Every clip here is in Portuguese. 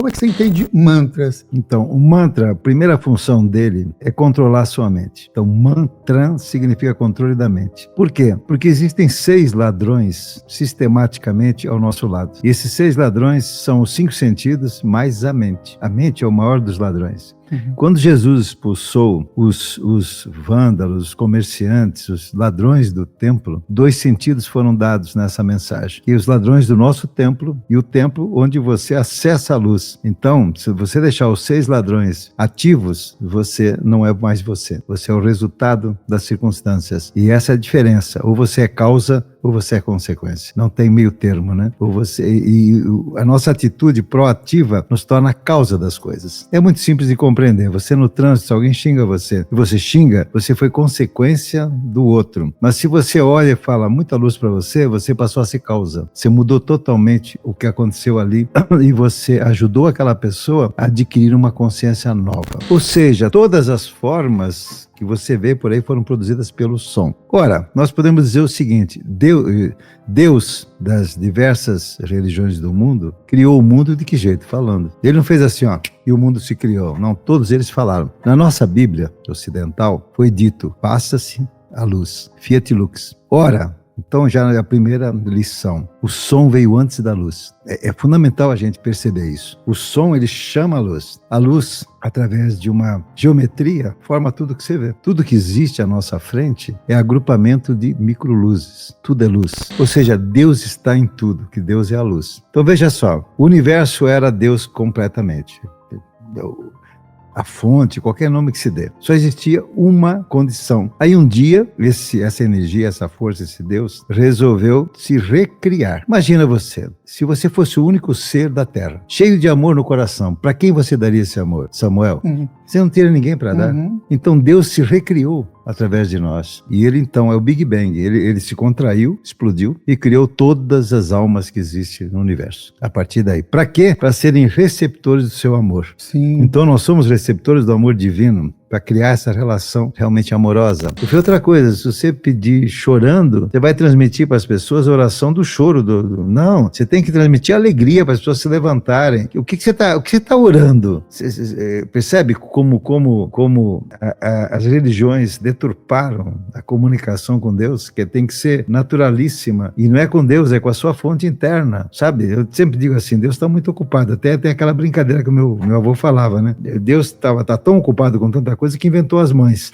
como é que você entende mantras? Então, o mantra, a primeira função dele é controlar a sua mente. Então, mantra significa controle da mente. Por quê? Porque existem 6 ladrões sistematicamente ao nosso lado. E esses 6 ladrões são os 5 sentidos mais a mente. A mente é o maior dos ladrões. Quando Jesus expulsou os vândalos, os comerciantes, os ladrões do templo, 2 sentidos foram dados nessa mensagem. E os ladrões do nosso templo e o templo onde você acessa a luz. Então, se você deixar os 6 ladrões ativos, você não é mais você. Você é o resultado das circunstâncias. E essa é a diferença. Ou você é causa ou você é consequência. Não tem meio termo, né? A nossa atitude proativa nos torna a causa das coisas. É muito simples de compreender. Você no trânsito, se alguém xinga você, e você xinga, você foi consequência do outro. Mas se você olha e fala muita luz para você, você passou a ser causa. Você mudou totalmente o que aconteceu ali e você ajudou aquela pessoa a adquirir uma consciência nova. Ou seja, todas as formas que você vê por aí foram produzidas pelo som. Ora, nós podemos dizer o seguinte: Deus das diversas religiões do mundo criou o mundo de que jeito? Falando. Ele não fez assim, e o mundo se criou. Não, todos eles falaram. Na nossa Bíblia ocidental foi dito: passa-se a luz, fiat lux. Ora, então já é a primeira lição. O som veio antes da luz. É fundamental a gente perceber isso. O som, ele chama a luz. A luz, através de uma geometria, forma tudo que você vê. Tudo que existe à nossa frente é agrupamento de microluzes. Tudo é luz. Ou seja, Deus está em tudo, que Deus é a luz. Então veja só, o universo era Deus completamente. A fonte, qualquer nome que se dê. Só existia uma condição. Aí um dia, essa energia, essa força, esse Deus, resolveu se recriar. Imagina você, se você fosse o único ser da Terra, cheio de amor no coração, para quem você daria esse amor? Samuel? Você não teria ninguém para dar. Então Deus se recriou através de nós. E ele então é o Big Bang. Ele se contraiu, explodiu e criou todas as almas que existem no universo. A partir daí. Para quê? Para serem receptores do seu amor. Sim. Então nós somos receptores do amor divino, para criar essa relação realmente amorosa. Porque outra coisa, se você pedir chorando, você vai transmitir para as pessoas a oração do choro. Não, você tem que transmitir alegria para as pessoas se levantarem. O que você está orando? Você percebe como as religiões deturparam a comunicação com Deus, que tem que ser naturalíssima. E não é com Deus, é com a sua fonte interna, sabe? Eu sempre digo assim, Deus está muito ocupado. Até tem aquela brincadeira que o meu avô falava, né? Deus está tão ocupado com tanta coisa que inventou as mães.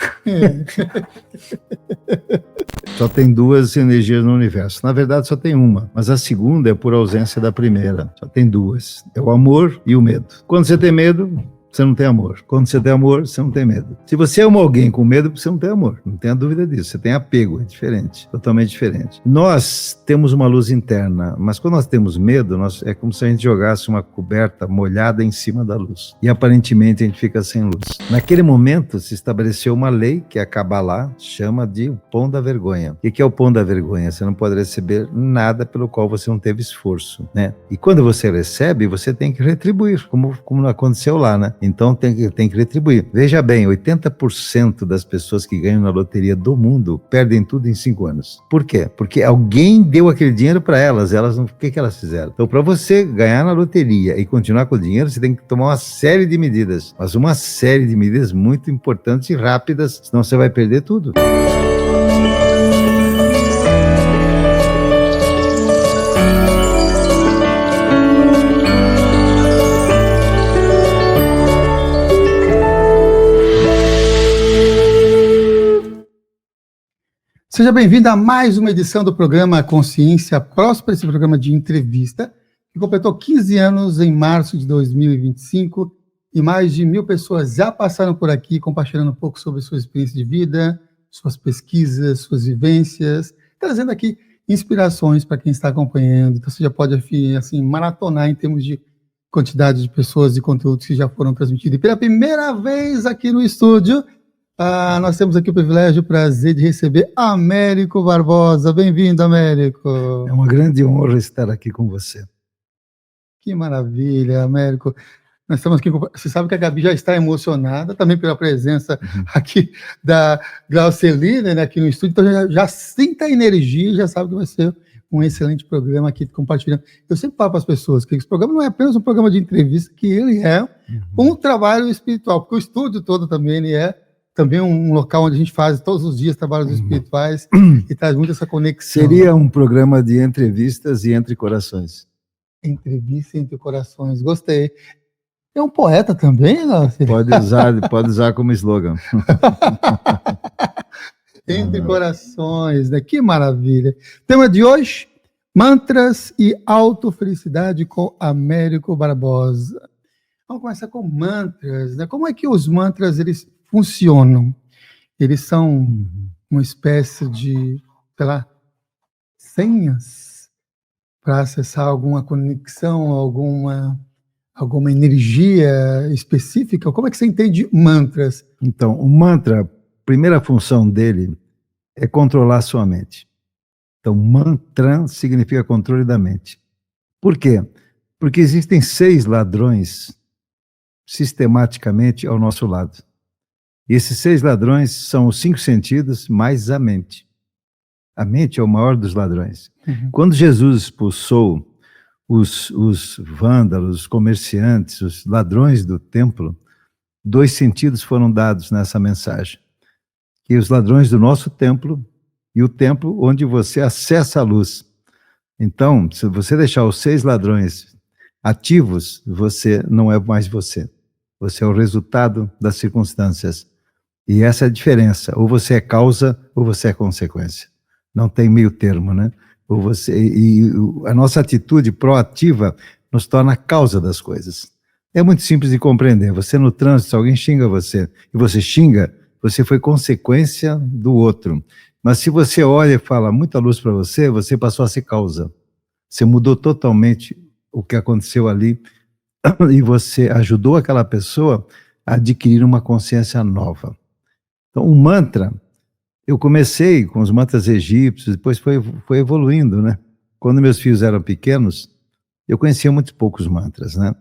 Só tem 2 energias no universo. Na verdade, só tem uma. Mas a segunda é por ausência da primeira. Só tem 2. É o amor e o medo. Quando você tem medo, você não tem amor. Quando você tem amor, você não tem medo. Se você ama alguém com medo, você não tem amor. Não tenha dúvida disso. Você tem apego. É diferente. Totalmente diferente. Nós temos uma luz interna, mas quando nós temos medo, é como se a gente jogasse uma coberta molhada em cima da luz. E aparentemente a gente fica sem luz. Naquele momento se estabeleceu uma lei que a Kabbalah chama de o pão da vergonha. O que é o pão da vergonha? Você não pode receber nada pelo qual você não teve esforço, né? E quando você recebe, você tem que retribuir, como aconteceu lá, né? Então tem que retribuir. Veja bem, 80% das pessoas que ganham na loteria do mundo perdem tudo em 5 anos. Por quê? Porque alguém deu aquele dinheiro para elas não, o que elas fizeram? Então, para você ganhar na loteria e continuar com o dinheiro, você tem que tomar uma série de medidas, mas uma série de medidas muito importantes e rápidas, senão você vai perder tudo. Seja bem-vindo a mais uma edição do programa Consciência Próspera, esse programa de entrevista, que completou 15 anos em março de 2025 e mais de 1.000 pessoas já passaram por aqui compartilhando um pouco sobre sua experiência de vida, suas pesquisas, suas vivências, trazendo aqui inspirações para quem está acompanhando. Então você já pode assim, maratonar em termos de quantidade de pessoas e conteúdos que já foram transmitidos. E pela primeira vez aqui no estúdio, nós temos aqui o privilégio e o prazer de receber Américo Barbosa. Bem-vindo, Américo. É uma grande honra estar aqui com você. Que maravilha, Américo. Nós estamos aqui, você sabe que a Gabi já está emocionada, também pela presença aqui da Glaucelina, né, aqui no estúdio, então já sinta a energia, já sabe que vai ser um excelente programa aqui compartilhando. Eu sempre falo para as pessoas que esse programa não é apenas um programa de entrevista, que ele é um trabalho espiritual, porque o estúdio todo também ele é também um local onde a gente faz todos os dias trabalhos espirituais e traz muito essa conexão. Seria um programa de entrevistas e entre corações. Entrevista entre corações, gostei. É um poeta também, Nácio? Pode usar como slogan. Entre corações, né? Que maravilha. Tema de hoje, mantras e autofelicidade com Américo Barbosa. Vamos começar com mantras, né? Como é que os mantras eles funcionam? Eles são uma espécie de, sei lá, senhas para acessar alguma conexão, alguma energia específica? Como é que você entende mantras? Então, o mantra, a primeira função dele é controlar a sua mente. Então, mantra significa controle da mente. Por quê? Porque existem 6 ladrões sistematicamente ao nosso lado. E esses 6 ladrões são os 5 sentidos mais a mente. A mente é o maior dos ladrões. Quando Jesus expulsou os vândalos, os comerciantes, os ladrões do templo, 2 sentidos foram dados nessa mensagem. Que os ladrões do nosso templo e o templo onde você acessa a luz. Então, se você deixar os 6 ladrões ativos, você não é mais você. Você é o resultado das circunstâncias. E essa é a diferença. Ou você é causa, ou você é consequência. Não tem meio termo, né? A nossa atitude proativa nos torna a causa das coisas. É muito simples de compreender. Você no trânsito, se alguém xinga você, e você xinga, você foi consequência do outro. Mas se você olha e fala muita luz para você, você passou a ser causa. Você mudou totalmente o que aconteceu ali e você ajudou aquela pessoa a adquirir uma consciência nova. Então, o mantra, eu comecei com os mantras egípcios, depois foi evoluindo, né? Quando meus filhos eram pequenos, eu conhecia muito poucos mantras, né?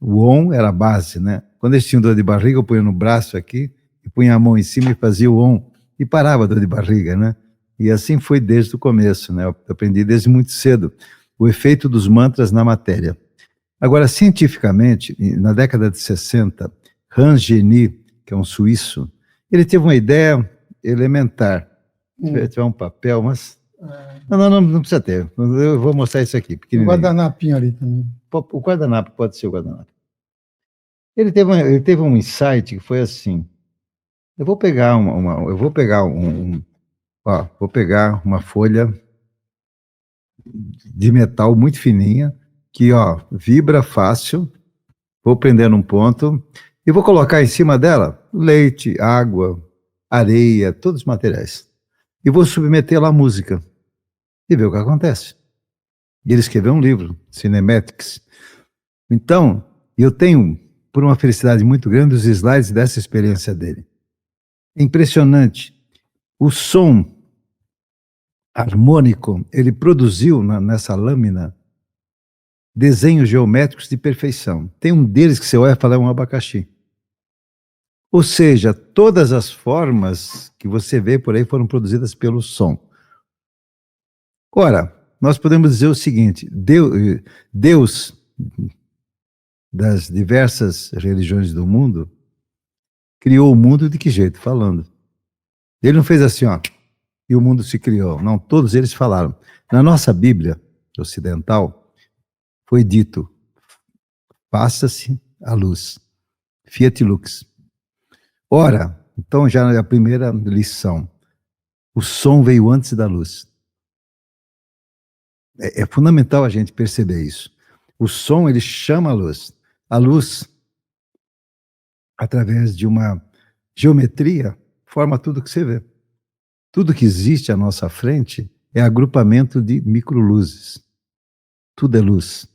O Om era a base, né? Quando eles tinham dor de barriga, eu punha no braço aqui, e punha a mão em cima e fazia o Om, e parava a dor de barriga, né? E assim foi desde o começo, né? Eu aprendi desde muito cedo o efeito dos mantras na matéria. Agora, cientificamente, na década de 60, Hans Genie, que é um suíço, ele teve uma ideia elementar. Se tiver um papel, mas... Não precisa ter. Eu vou mostrar isso aqui, pequenininho. O guardanapinho ali também. O guardanapo, pode ser o guardanapo. Ele teve um insight que foi assim. Eu vou pegar vou pegar uma folha de metal muito fininha, que vibra fácil, vou prender num ponto, e vou colocar em cima dela leite, água, areia, todos os materiais. E vou submeter lá a música, e ver o que acontece. E ele escreveu um livro, Cinematics. Então, eu tenho, por uma felicidade muito grande, os slides dessa experiência dele. É impressionante. O som harmônico, ele produziu nessa lâmina desenhos geométricos de perfeição. Tem um deles que você olha e fala, é um abacaxi. Ou seja, todas as formas que você vê por aí foram produzidas pelo som. Ora, nós podemos dizer o seguinte, Deus das diversas religiões do mundo criou o mundo de que jeito? Falando. Ele não fez assim, e o mundo se criou. Não, todos eles falaram. Na nossa Bíblia ocidental, foi dito, faça-se a luz. Fiat lux. Ora, então já é a primeira lição. O som veio antes da luz. É fundamental a gente perceber isso. O som, ele chama a luz. A luz, através de uma geometria, forma tudo que você vê. Tudo que existe à nossa frente é agrupamento de microluzes. Tudo é luz.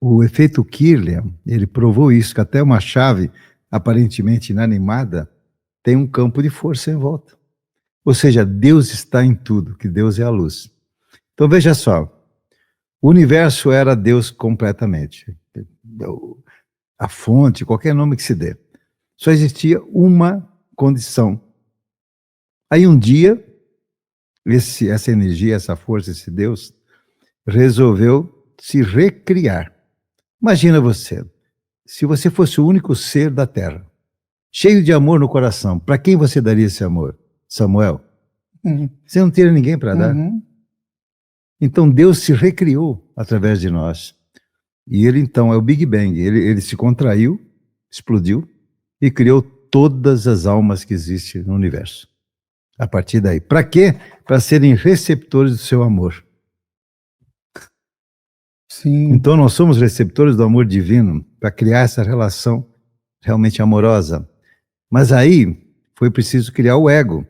O efeito Kirlian, ele provou isso, que até uma chave aparentemente inanimada tem um campo de força em volta. Ou seja, Deus está em tudo, que Deus é a luz. Então veja só, o universo era Deus completamente. A fonte, qualquer nome que se dê. Só existia uma condição. Aí um dia, essa energia, essa força, esse Deus, resolveu se recriar. Imagina você, se você fosse o único ser da Terra, cheio de amor no coração, para quem você daria esse amor? Samuel? Uhum. Você não teria ninguém para dar. Uhum. Então Deus se recriou através de nós. E ele então é o Big Bang, ele se contraiu, explodiu e criou todas as almas que existem no universo. A partir daí. Para quê? Para serem receptores do seu amor. Sim. Então nós somos receptores do amor divino para criar essa relação realmente amorosa. Mas aí foi preciso criar o ego,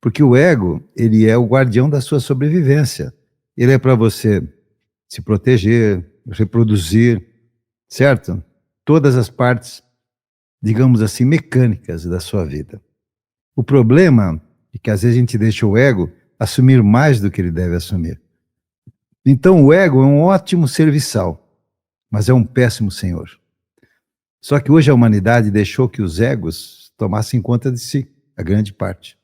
porque o ego, ele é o guardião da sua sobrevivência. Ele é para você se proteger, reproduzir, certo? Todas as partes, digamos assim, mecânicas da sua vida. O problema é que às vezes a gente deixa o ego assumir mais do que ele deve assumir. Então o ego é um ótimo serviçal, mas é um péssimo senhor. Só que hoje a humanidade deixou que os egos tomassem conta de si, a grande parte.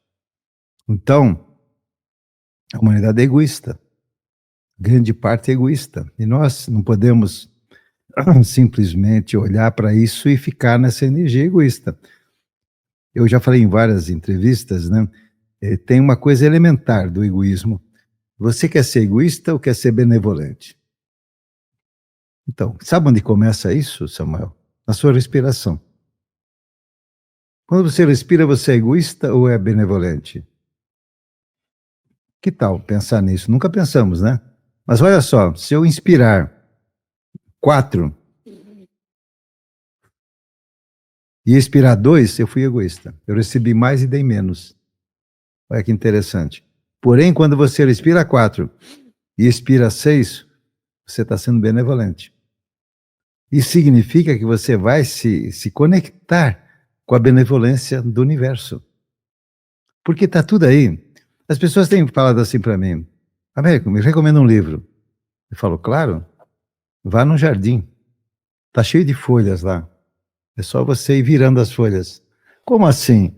Então, a humanidade é egoísta. Grande parte é egoísta. E nós não podemos simplesmente olhar para isso e ficar nessa energia egoísta. Eu já falei em várias entrevistas, né? Tem uma coisa elementar do egoísmo. Você quer ser egoísta ou quer ser benevolente? Então, sabe onde começa isso, Samuel? Na sua respiração. Quando você respira, você é egoísta ou é benevolente? Que tal pensar nisso? Nunca pensamos, né? Mas olha só, se eu inspirar 4 e expirar 2, eu fui egoísta. Eu recebi mais e dei menos. Olha que interessante. Porém, quando você respira 4 e expira 6, você está sendo benevolente. Isso significa que você vai se conectar com a benevolência do universo. Porque está tudo aí. As pessoas têm falado assim para mim: Américo, me recomenda um livro. Eu falo, claro, vá no jardim. Está cheio de folhas lá. É só você ir virando as folhas. Como assim?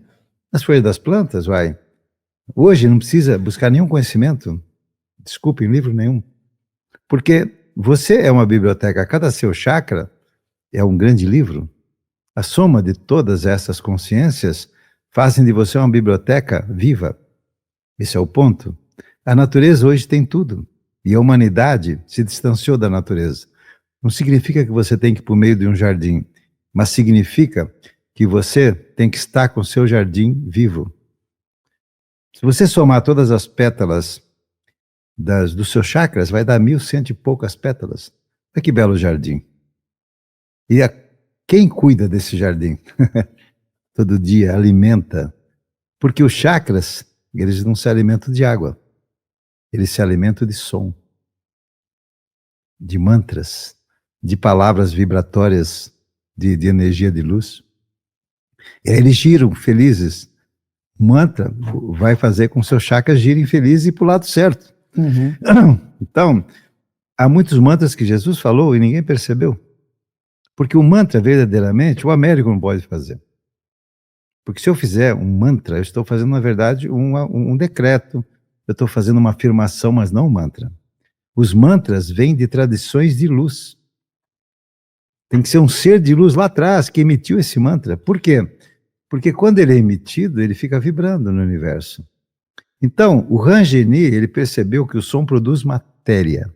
As folhas das plantas, vai. Hoje não precisa buscar nenhum conhecimento. Desculpe, em livro nenhum. Porque você é uma biblioteca. Cada seu chakra é um grande livro. A soma de todas essas consciências fazem de você uma biblioteca viva. Esse é o ponto. A natureza hoje tem tudo. E a humanidade se distanciou da natureza. Não significa que você tem que ir por meio de um jardim, mas significa que você tem que estar com o seu jardim vivo. Se você somar todas as pétalas dos seus chakras, vai dar 1.100 e poucas pétalas. Olha que belo jardim. E quem cuida desse jardim? Todo dia alimenta. Porque os chakras, eles não se alimentam de água. Eles se alimentam de som, de mantras, de palavras vibratórias de energia de luz. Eles giram felizes. O mantra vai fazer com que seus chakras girem felizes e para o lado certo. Uhum. Então, há muitos mantras que Jesus falou e ninguém percebeu. Porque o mantra, verdadeiramente, o Américo não pode fazer. Porque se eu fizer um mantra, eu estou fazendo, na verdade, um decreto. Eu estou fazendo uma afirmação, mas não um mantra. Os mantras vêm de tradições de luz. Tem que ser um ser de luz lá atrás que emitiu esse mantra. Por quê? Porque quando ele é emitido, ele fica vibrando no universo. Então, o Rangeni, ele percebeu que o som produz matéria.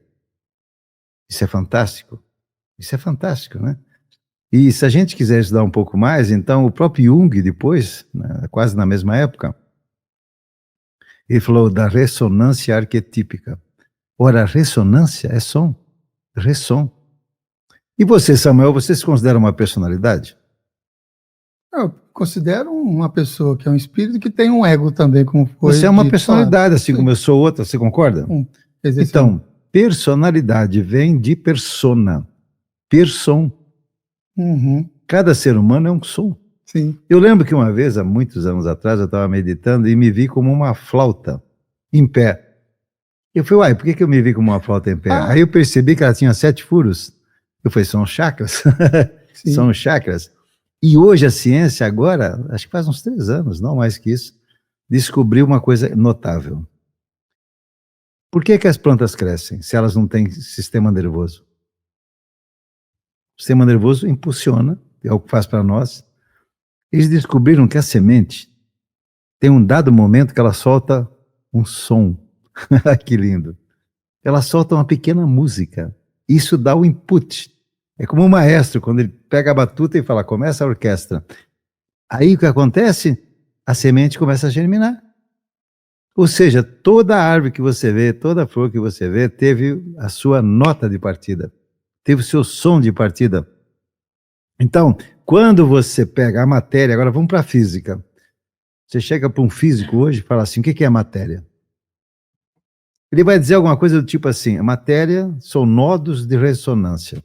Isso é fantástico. Isso é fantástico, né? E se a gente quiser estudar um pouco mais, então o próprio Jung, depois, né, quase na mesma época, ele falou da ressonância arquetípica. Ora, ressonância é som, ressom. E você, Samuel, você se considera uma personalidade? Eu considero uma pessoa que é um espírito que tem um ego também, como foi Você é uma dito, personalidade, assim Sim. como eu sou outra, você concorda? Então, personalidade vem de persona, person. Uhum. Cada ser humano é um som. Sim. Eu lembro que uma vez, há muitos anos atrás, eu estava meditando e me vi como uma flauta em pé. Eu falei, uai, por que eu me vi como uma flauta em pé? Aí eu percebi que ela tinha 7 furos. Eu falei, são chakras. São chakras. E hoje a ciência, agora, acho que faz uns 3 anos, não mais que isso, descobriu uma coisa notável. Por que que as plantas crescem se elas não têm sistema nervoso? O sistema nervoso impulsiona, é o que faz para nós. Eles descobriram que a semente tem um dado momento que ela solta um som. Que lindo. Ela solta uma pequena música. Isso dá o input. É como um maestro, quando ele pega a batuta e fala, começa a orquestra. Aí o que acontece? A semente começa a germinar. Ou seja, toda árvore que você vê, toda flor que você vê, teve a sua nota de partida. Teve o seu som de partida. Então, quando você pega a matéria, agora vamos para a física. Você chega para um físico hoje e fala assim, o que é matéria? Ele vai dizer alguma coisa do tipo assim, a matéria são nodos de ressonância.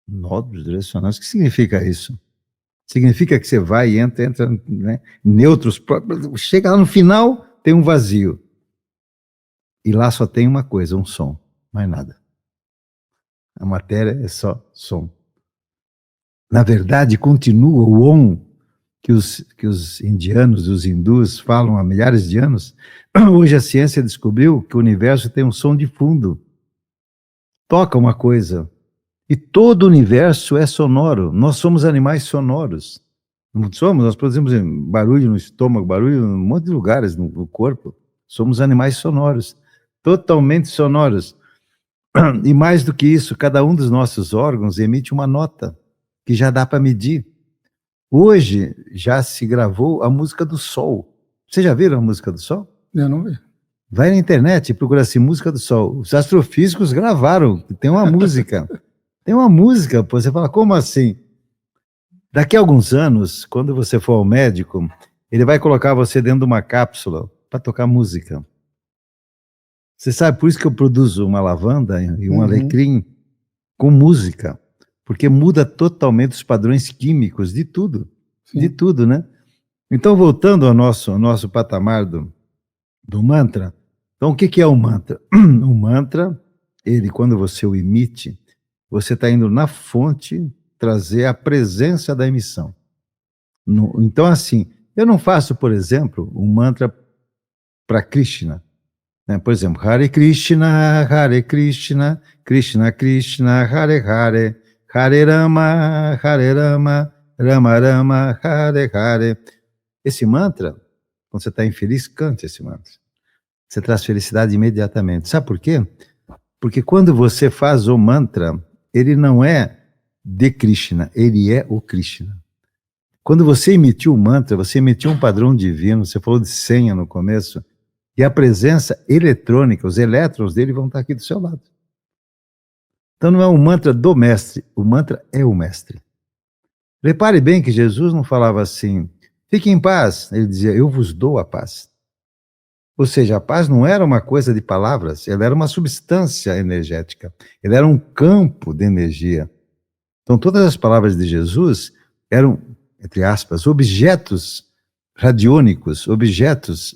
Nodos de ressonância, o que significa isso? Significa que você vai e entra, né, nêutrons, chega lá no final, tem um vazio. E lá só tem uma coisa, um som, mais nada. A matéria é só som. Na verdade, continua o Om que os indianos, os hindus falam há milhares de anos. Hoje a ciência descobriu que o universo tem um som de fundo. Toca uma coisa. E todo o universo é sonoro. Nós somos animais sonoros. Não somos? Nós produzimos barulho no estômago, barulho em um monte de lugares no corpo. Somos animais sonoros. Totalmente sonoros. E mais do que isso, cada um dos nossos órgãos emite uma nota que já dá para medir. Hoje já se gravou a música do Sol. Vocês já viram a música do Sol? Eu não vi. Vai na internet e procura assim, música do Sol. Os astrofísicos gravaram, tem uma música. Tem uma música, pô, você fala, como assim? Daqui a alguns anos, quando você for ao médico, ele vai colocar você dentro de uma cápsula para tocar música. Você sabe, por isso que eu produzo uma lavanda e um alecrim com música. Porque muda totalmente os padrões químicos de tudo. Sim. De tudo, né? Então, voltando ao nosso patamar do mantra. Então, o que é o mantra? O mantra, ele, quando você o emite, você está indo na fonte trazer a presença da emissão. Então, assim, eu não faço, por exemplo, um mantra para Krishna. Né? Por exemplo, Hare Krishna, Krishna Krishna, Hare Hare, Hare Rama, Rama Rama, Hare Hare. Esse mantra, quando você está infeliz, cante esse mantra. Você traz felicidade imediatamente. Sabe por quê? Porque quando você faz o mantra, ele não é de Krishna, ele é o Krishna. Quando você emitiu o mantra, você emitiu um padrão divino, você falou de senha no começo, e a presença eletrônica, os elétrons dele vão estar aqui do seu lado. Então não é um mantra do mestre, o mantra é o mestre. Repare bem que Jesus não falava assim, fique em paz, ele dizia, eu vos dou a paz. Ou seja, a paz não era uma coisa de palavras, ela era uma substância energética, ela era um campo de energia. Então todas as palavras de Jesus eram, entre aspas, objetos radiônicos, objetos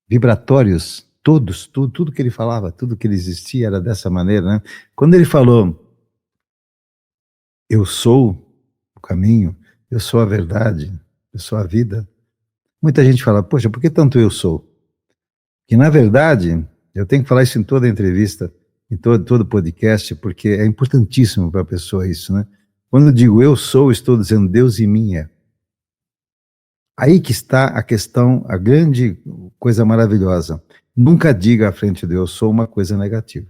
vibratórios, tudo que ele falava, tudo que ele existia era dessa maneira, né? Quando ele falou, eu sou o caminho, eu sou a verdade, eu sou a vida, muita gente fala, poxa, por que tanto eu sou? Que na verdade, eu tenho que falar isso em toda entrevista, em todo podcast, porque é importantíssimo para a pessoa isso, né? Quando eu digo eu sou, estou dizendo Deus em mim é. Aí que está a questão, a grande coisa maravilhosa. Nunca diga à frente do eu sou uma coisa negativa,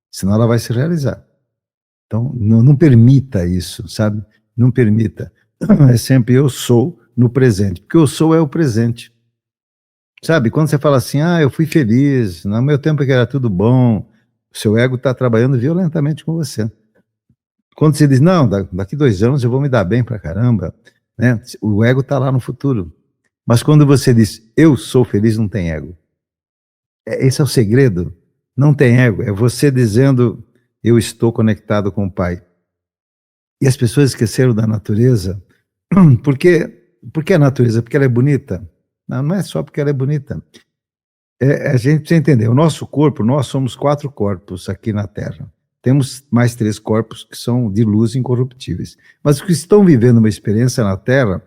senão ela vai se realizar. Então, não permita isso, sabe? Não permita. É sempre eu sou no presente, porque eu sou é o presente. Sabe, quando você fala assim, eu fui feliz, no meu tempo que era tudo bom, o seu ego está trabalhando violentamente com você. Quando você diz, não, daqui 2 anos eu vou me dar bem pra caramba, né? O ego está lá no futuro. Mas quando você diz, eu sou feliz, não tem ego. Esse é o segredo. Não tem ego. É você dizendo, eu estou conectado com o Pai. E as pessoas esqueceram da natureza. Por que a natureza? Porque ela é bonita? Não é só porque ela é bonita. A gente precisa entender, o nosso corpo, nós somos 4 corpos aqui na Terra. Temos mais 3 corpos que são de luz incorruptíveis. Mas os que estão vivendo uma experiência na Terra,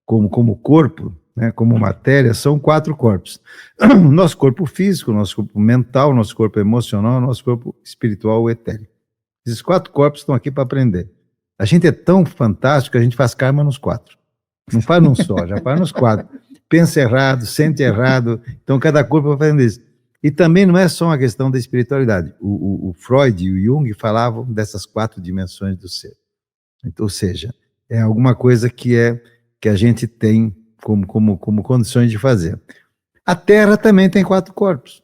como corpo, né, como matéria, são 4 corpos. Nosso corpo físico, nosso corpo mental, nosso corpo emocional, nosso corpo espiritual ou etérico. Esses 4 corpos estão aqui para aprender. A gente é tão fantástico que a gente faz karma nos 4. Não faz num só, já faz nos 4. Pensa errado, sente errado, então cada corpo vai fazendo isso. E também não é só uma questão da espiritualidade. O Freud e o Jung falavam dessas 4 dimensões do ser. Então, ou seja, é alguma coisa que a gente tem como condições de fazer. A Terra também tem 4 corpos.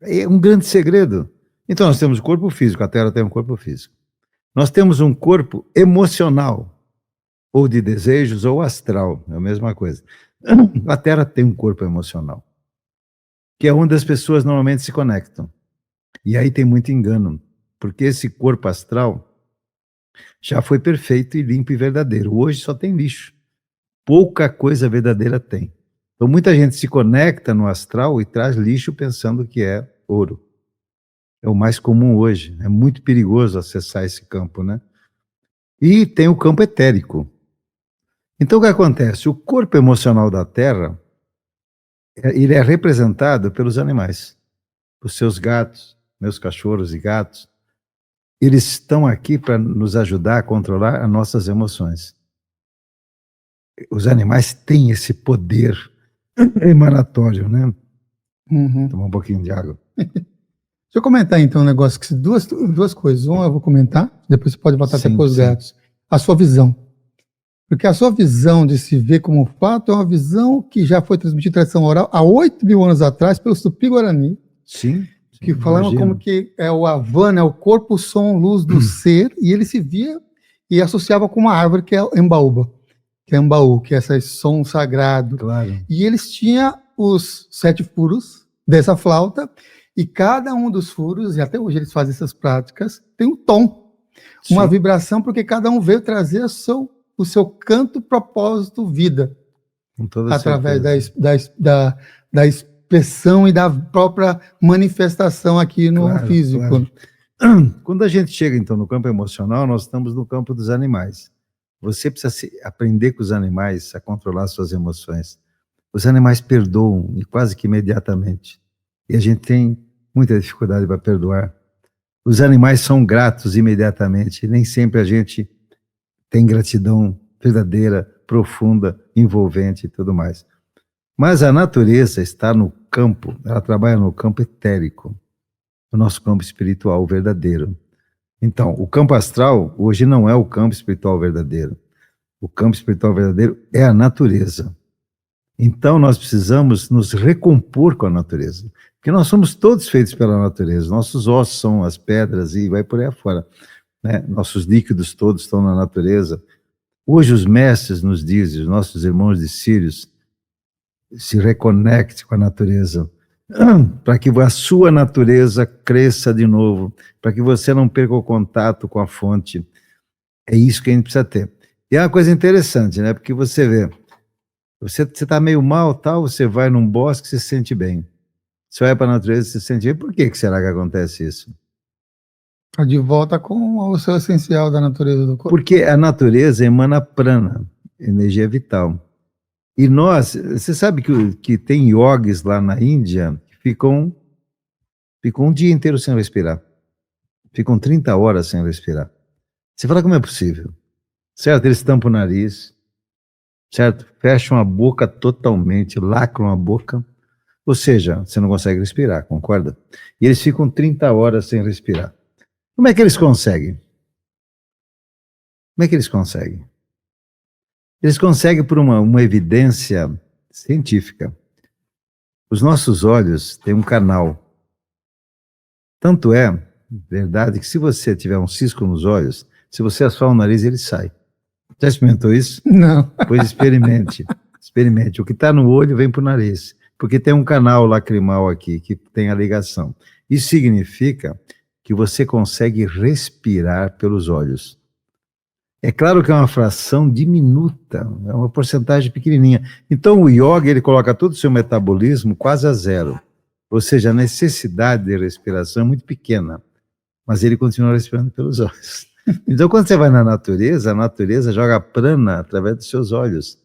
É um grande segredo. Então, nós temos o corpo físico, a Terra tem um corpo físico. Nós temos um corpo emocional, ou de desejos, ou astral, é a mesma coisa. A Terra tem um corpo emocional, que é onde as pessoas normalmente se conectam. E aí tem muito engano, porque esse corpo astral já foi perfeito e limpo e verdadeiro. Hoje só tem lixo. Pouca coisa verdadeira tem. Então muita gente se conecta no astral e traz lixo pensando que é ouro. É o mais comum hoje. É muito perigoso acessar esse campo, né? E tem o campo etérico. Então o que acontece? O corpo emocional da Terra, ele é representado pelos animais. Os seus gatos, meus cachorros e gatos, eles estão aqui para nos ajudar a controlar as nossas emoções. Os animais têm esse poder emanatório, né? Uhum. Tomar um pouquinho de água. Deixa eu comentar então um negócio, que duas coisas. Uma eu vou comentar, depois você pode voltar até para os gatos. A sua visão. Porque a sua visão de se ver como fato é uma visão que já foi transmitida em tradição oral há 8.000 anos atrás pelo Tupi-Guarani. Sim. Que falavam como que é o Havana, é o corpo, som, luz do ser, e ele se via e associava com uma árvore que é o Embaúba, que é Embaú, que é esse som sagrado. Claro. E eles tinham os 7 furos dessa flauta, e cada um dos furos, e até hoje eles fazem essas práticas, tem um tom, uma Sim. vibração, porque cada um veio trazer o seu canto, propósito, vida, Com toda através certeza. da expressão e da própria manifestação aqui no físico. Claro. Quando a gente chega, então, no campo emocional, nós estamos no campo dos animais. Você precisa aprender com os animais a controlar suas emoções. Os animais perdoam, e quase que imediatamente. E a gente tem muita dificuldade para perdoar. Os animais são gratos imediatamente. Nem sempre a gente tem gratidão verdadeira, profunda, envolvente e tudo mais. Mas a natureza está no campo, ela trabalha no campo etérico, no nosso campo espiritual verdadeiro. Então, o campo astral hoje não é o campo espiritual verdadeiro. O campo espiritual verdadeiro é a natureza. Então, nós precisamos nos recompor com a natureza. Porque nós somos todos feitos pela natureza. Nossos ossos são as pedras e vai por aí afora, né? Nossos líquidos todos estão na natureza. Hoje os mestres nos dizem, os nossos irmãos de Sírios, se reconecte com a natureza, para que a sua natureza cresça de novo, para que você não perca o contato com a fonte. É isso que a gente precisa ter. E é uma coisa interessante, né? Porque você vê, você está meio mal, tal, você vai num bosque, você se sente bem. Você vai para a natureza, você se sente bem. Por que será que acontece isso? Está de volta com o seu essencial da natureza do corpo. Porque a natureza emana prana, energia vital. E nós, você sabe que tem yogis lá na Índia que ficam um dia inteiro sem respirar. Ficam 30 horas sem respirar. Você fala, como é possível? Certo? Eles tampam o nariz, certo? Fecham a boca totalmente, lacram a boca. Ou seja, você não consegue respirar, concorda? E eles ficam 30 horas sem respirar. Como é que eles conseguem? Como é que eles conseguem? Eles conseguem por uma evidência científica. Os nossos olhos têm um canal. Tanto é verdade que se você tiver um cisco nos olhos, se você assoar o nariz, ele sai. Já experimentou isso? Não. Pois experimente. Experimente. O que está no olho vem para o nariz, porque tem um canal lacrimal aqui que tem a ligação. Isso significa que você consegue respirar pelos olhos. É claro que é uma fração diminuta, é uma porcentagem pequenininha. Então o yoga, ele coloca todo o seu metabolismo quase a zero. Ou seja, a necessidade de respiração é muito pequena, mas ele continua respirando pelos olhos. Então quando você vai na natureza, a natureza joga prana através dos seus olhos.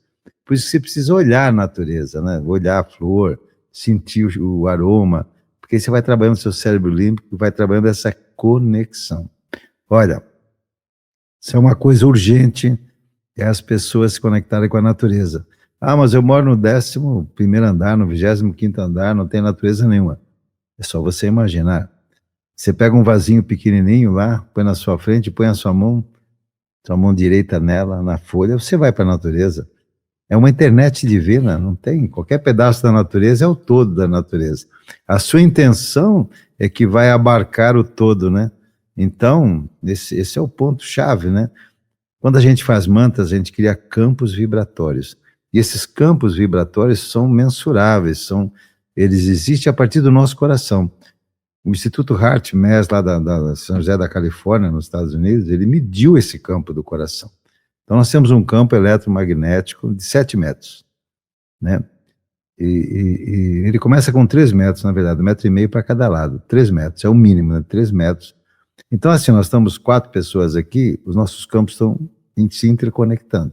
Por isso que você precisa olhar a natureza, né? Olhar a flor, sentir o aroma, porque aí você vai trabalhando o seu cérebro límbico, vai trabalhando essa conexão. Olha, isso é uma coisa urgente, é as pessoas se conectarem com a natureza. Ah, mas eu moro no 11º andar, no 25º andar, não tem natureza nenhuma. É só você imaginar. Você pega um vasinho pequenininho lá, põe na sua frente, põe a sua mão direita nela, na folha, você vai para a natureza. É uma internet divina, não tem? Qualquer pedaço da natureza é o todo da natureza. A sua intenção é que vai abarcar o todo, né? Então, esse é o ponto-chave, né? Quando a gente faz mantras, a gente cria campos vibratórios. E esses campos vibratórios são mensuráveis, eles existem a partir do nosso coração. O Instituto HeartMath, lá da São José da Califórnia, nos Estados Unidos, ele mediu esse campo do coração. Então, nós temos um campo eletromagnético de 7 metros, né? E ele começa com 3 metros, na verdade, 1,5 metro para cada lado. 3 metros, é o mínimo, né? 3 metros. Então, assim, nós estamos 4 pessoas aqui, os nossos campos estão se interconectando.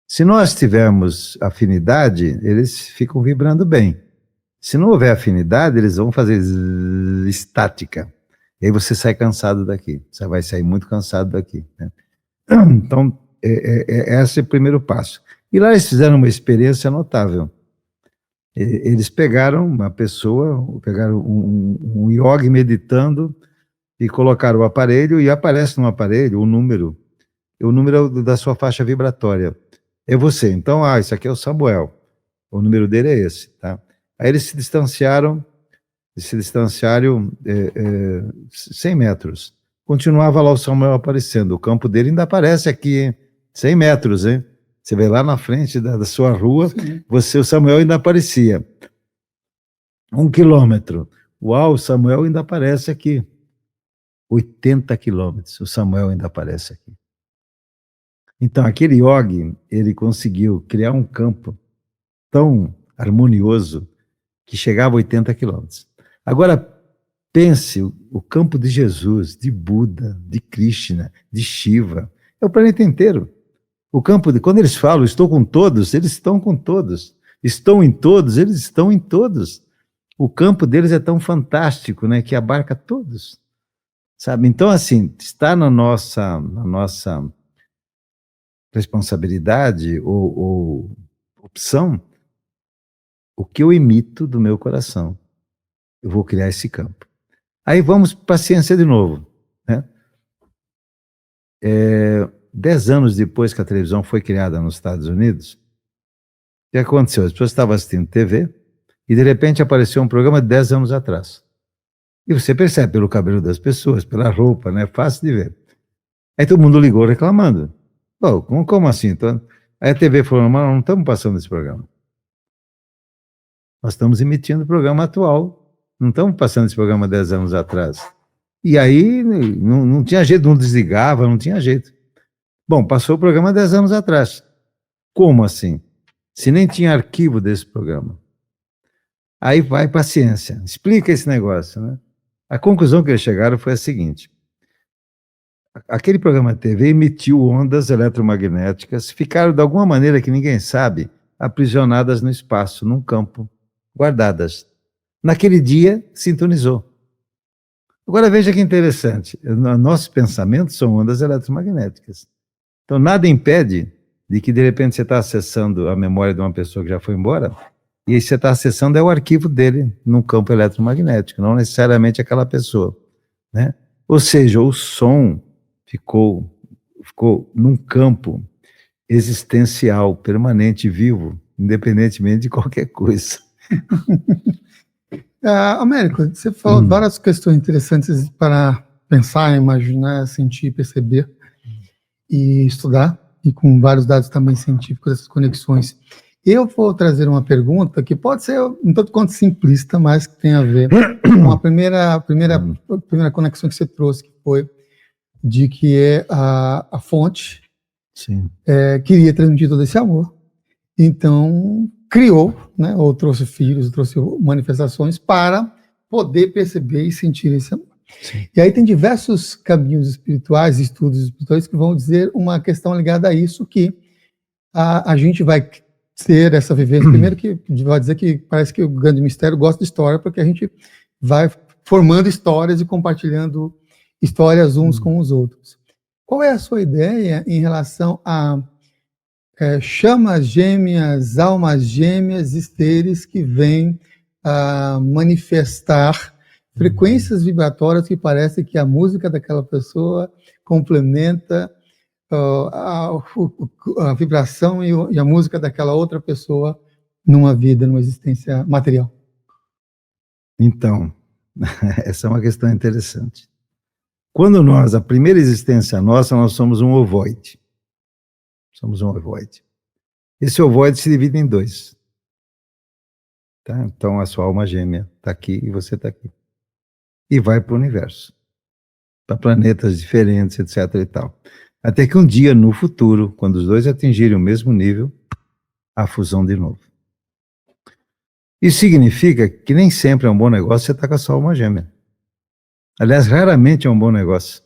Se nós tivermos afinidade, eles ficam vibrando bem. Se não houver afinidade, eles vão fazer estática. E aí você sai cansado daqui. Você vai sair muito cansado daqui, né? Então, esse é o primeiro passo. E lá eles fizeram uma experiência notável. Eles pegaram uma pessoa, pegaram um yogi meditando e colocaram o aparelho, e aparece no aparelho o número da sua faixa vibratória. É você. Então, isso aqui é o Samuel. O número dele é esse, tá? Aí eles se distanciaram 100 metros. Continuava lá o Samuel aparecendo. O campo dele ainda aparece aqui, hein? 100 metros, hein? Você vê lá na frente da sua rua, o Samuel ainda aparecia. 1 quilômetro. Uau, o Samuel ainda aparece aqui. 80 quilômetros, o Samuel ainda aparece aqui. Então, aquele yogi, ele conseguiu criar um campo tão harmonioso que chegava a 80 quilômetros. Agora, pense o campo de Jesus, de Buda, de Krishna, de Shiva, é o planeta inteiro. O campo, quando eles falam, estou com todos, eles estão com todos. Estão em todos, eles estão em todos. O campo deles é tão fantástico, né, que abarca todos. Sabe? Então, assim, está na nossa responsabilidade ou opção o que eu emito do meu coração. Eu vou criar esse campo. Aí vamos para a ciência de novo, né? 10 anos depois que a televisão foi criada nos Estados Unidos, o que aconteceu? As pessoas estavam assistindo TV e de repente apareceu um programa de 10 anos atrás. E você percebe pelo cabelo das pessoas, pela roupa, né? Fácil de ver. Aí todo mundo ligou reclamando. Pô, como assim? Então, aí a TV falou, mas não estamos passando esse programa. Nós estamos emitindo o programa atual. Não estamos passando esse programa 10 anos atrás. E aí não tinha jeito, não desligava, não tinha jeito. Bom, passou o programa 10 anos atrás. Como assim? Se nem tinha arquivo desse programa. Aí vai para a ciência. Explica esse negócio, né? A conclusão que eles chegaram foi a seguinte. Aquele programa de TV emitiu ondas eletromagnéticas, ficaram de alguma maneira que ninguém sabe, aprisionadas no espaço, num campo, guardadas. Naquele dia, sintonizou. Agora veja que interessante, nossos pensamentos são ondas eletromagnéticas. Então nada impede de que de repente você está acessando a memória de uma pessoa que já foi embora, e aí você está acessando o arquivo dele num campo eletromagnético, não necessariamente aquela pessoa, né? Ou seja, o som ficou num campo existencial, permanente, vivo, independentemente de qualquer coisa. Américo, você falou várias questões interessantes para pensar, imaginar, sentir, perceber e estudar, e com vários dados também científicos, essas conexões. Eu vou trazer uma pergunta que pode ser um tanto quanto simplista, mas que tem a ver com a primeira conexão que você trouxe, que foi de que a fonte queria transmitir todo esse amor, então criou, né, ou trouxe filhos, trouxe manifestações para poder perceber e sentir esse amor. Sim. E aí tem diversos caminhos espirituais, estudos espirituais que vão dizer uma questão ligada a isso, que a gente vai ser essa vivência. Primeiro que vai dizer que parece que o grande mistério gosta de história, porque a gente vai formando histórias e compartilhando histórias uns com os outros. Qual é a sua ideia em relação a chamas gêmeas, almas gêmeas, esteres que vêm a manifestar frequências vibratórias que parece que a música daquela pessoa complementa a vibração e a música daquela outra pessoa numa vida, numa existência material? Então, essa é uma questão interessante. Quando nós, a primeira existência nossa, nós somos um ovoide. Somos um ovoide. Esse ovoide se divide em dois. Tá? Então, a sua alma gêmea está aqui e você está aqui. E vai para o universo. Para planetas diferentes, etc. e tal. Até que um dia, no futuro, quando os dois atingirem o mesmo nível, a fusão de novo. Isso significa que nem sempre é um bom negócio você estar com a sua alma gêmea. Aliás, raramente é um bom negócio.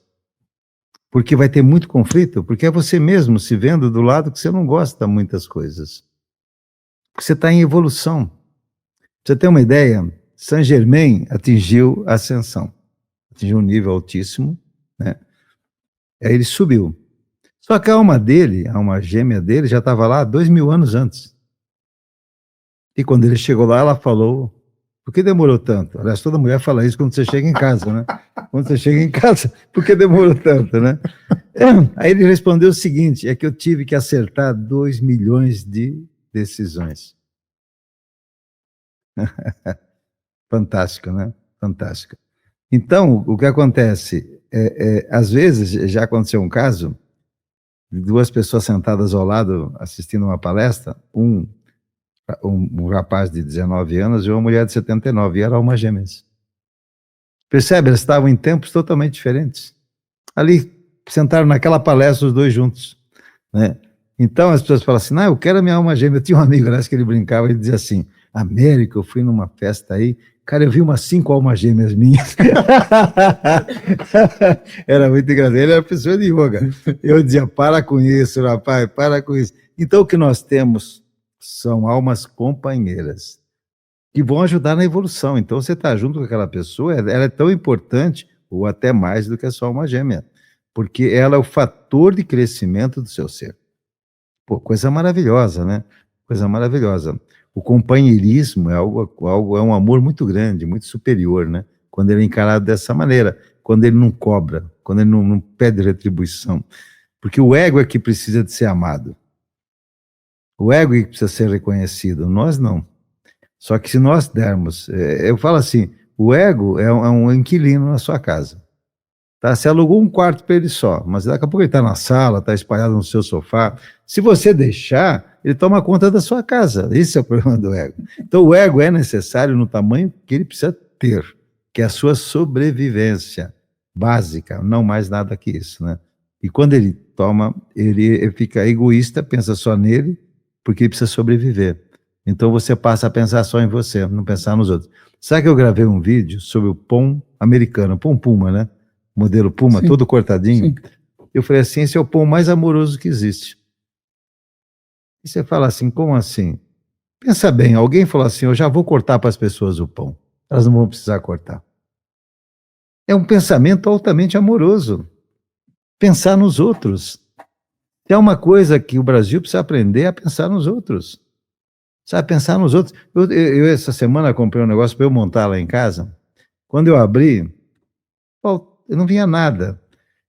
Porque vai ter muito conflito, porque é você mesmo se vendo do lado que você não gosta de muitas coisas. Porque você está em evolução. Pra você ter uma ideia, Saint Germain atingiu a ascensão. Atingiu um nível altíssimo, né? Aí ele subiu. Só que a alma dele, a alma gêmea dele, já estava lá 2000 anos antes. E quando ele chegou lá, ela falou: por que demorou tanto? Aliás, toda mulher fala isso quando você chega em casa, né? Quando você chega em casa, por que demorou tanto, né? Aí ele respondeu o seguinte: é que eu tive que acertar 2 milhões de decisões. Fantástico, né? Fantástico. Então, o que acontece? Às vezes, já aconteceu um caso, de 2 pessoas sentadas ao lado assistindo uma palestra, um rapaz de 19 anos e uma mulher de 79, e eram almas gêmeas. Percebe? Eles estavam em tempos totalmente diferentes. Ali, sentaram naquela palestra os dois juntos, né? Então as pessoas falam assim: não, eu quero a minha alma gêmea. Eu tinha um amigo, aliás, que ele brincava, ele dizia assim: América, eu fui numa festa aí, cara, eu vi umas 5 almas gêmeas minhas. Era muito engraçado. Ele era professor de yoga. Eu dizia: para com isso, rapaz, para com isso. Então o que nós temos são almas companheiras que vão ajudar na evolução. Então você está junto com aquela pessoa, ela é tão importante, ou até mais do que a sua alma gêmea, porque ela é o fator de crescimento do seu ser. Pô, coisa maravilhosa, né? Coisa maravilhosa. O companheirismo é é um amor muito grande, muito superior, né? Quando ele é encarado dessa maneira, quando ele não cobra, quando ele não pede retribuição. Porque o ego é que precisa de ser amado. O ego é que precisa ser reconhecido, nós não. Só que se nós dermos, eu falo assim, o ego é um inquilino na sua casa. Tá? Você alugou um quarto para ele só, mas daqui a pouco ele está na sala, está espalhado no seu sofá. Se você deixar, ele toma conta da sua casa. Esse é o problema do ego. Então o ego é necessário no tamanho que ele precisa ter, que é a sua sobrevivência básica, não mais nada que isso, né? E quando ele toma, ele fica egoísta, pensa só nele, porque ele precisa sobreviver. Então você passa a pensar só em você, não pensar nos outros. Sabe que eu gravei um vídeo sobre o POM americano, POM Puma, né? Modelo Puma, sim, todo cortadinho. Sim. Eu falei assim: esse é o POM mais amoroso que existe. E você fala assim: como assim? Pensa bem, alguém falou assim: eu já vou cortar para as pessoas o pão. Elas não vão precisar cortar. É um pensamento altamente amoroso. Pensar nos outros. É uma coisa que o Brasil precisa aprender a pensar nos outros. Sabe, pensar nos outros. Eu essa semana comprei um negócio para eu montar lá em casa. Quando eu abri, eu não vinha nada.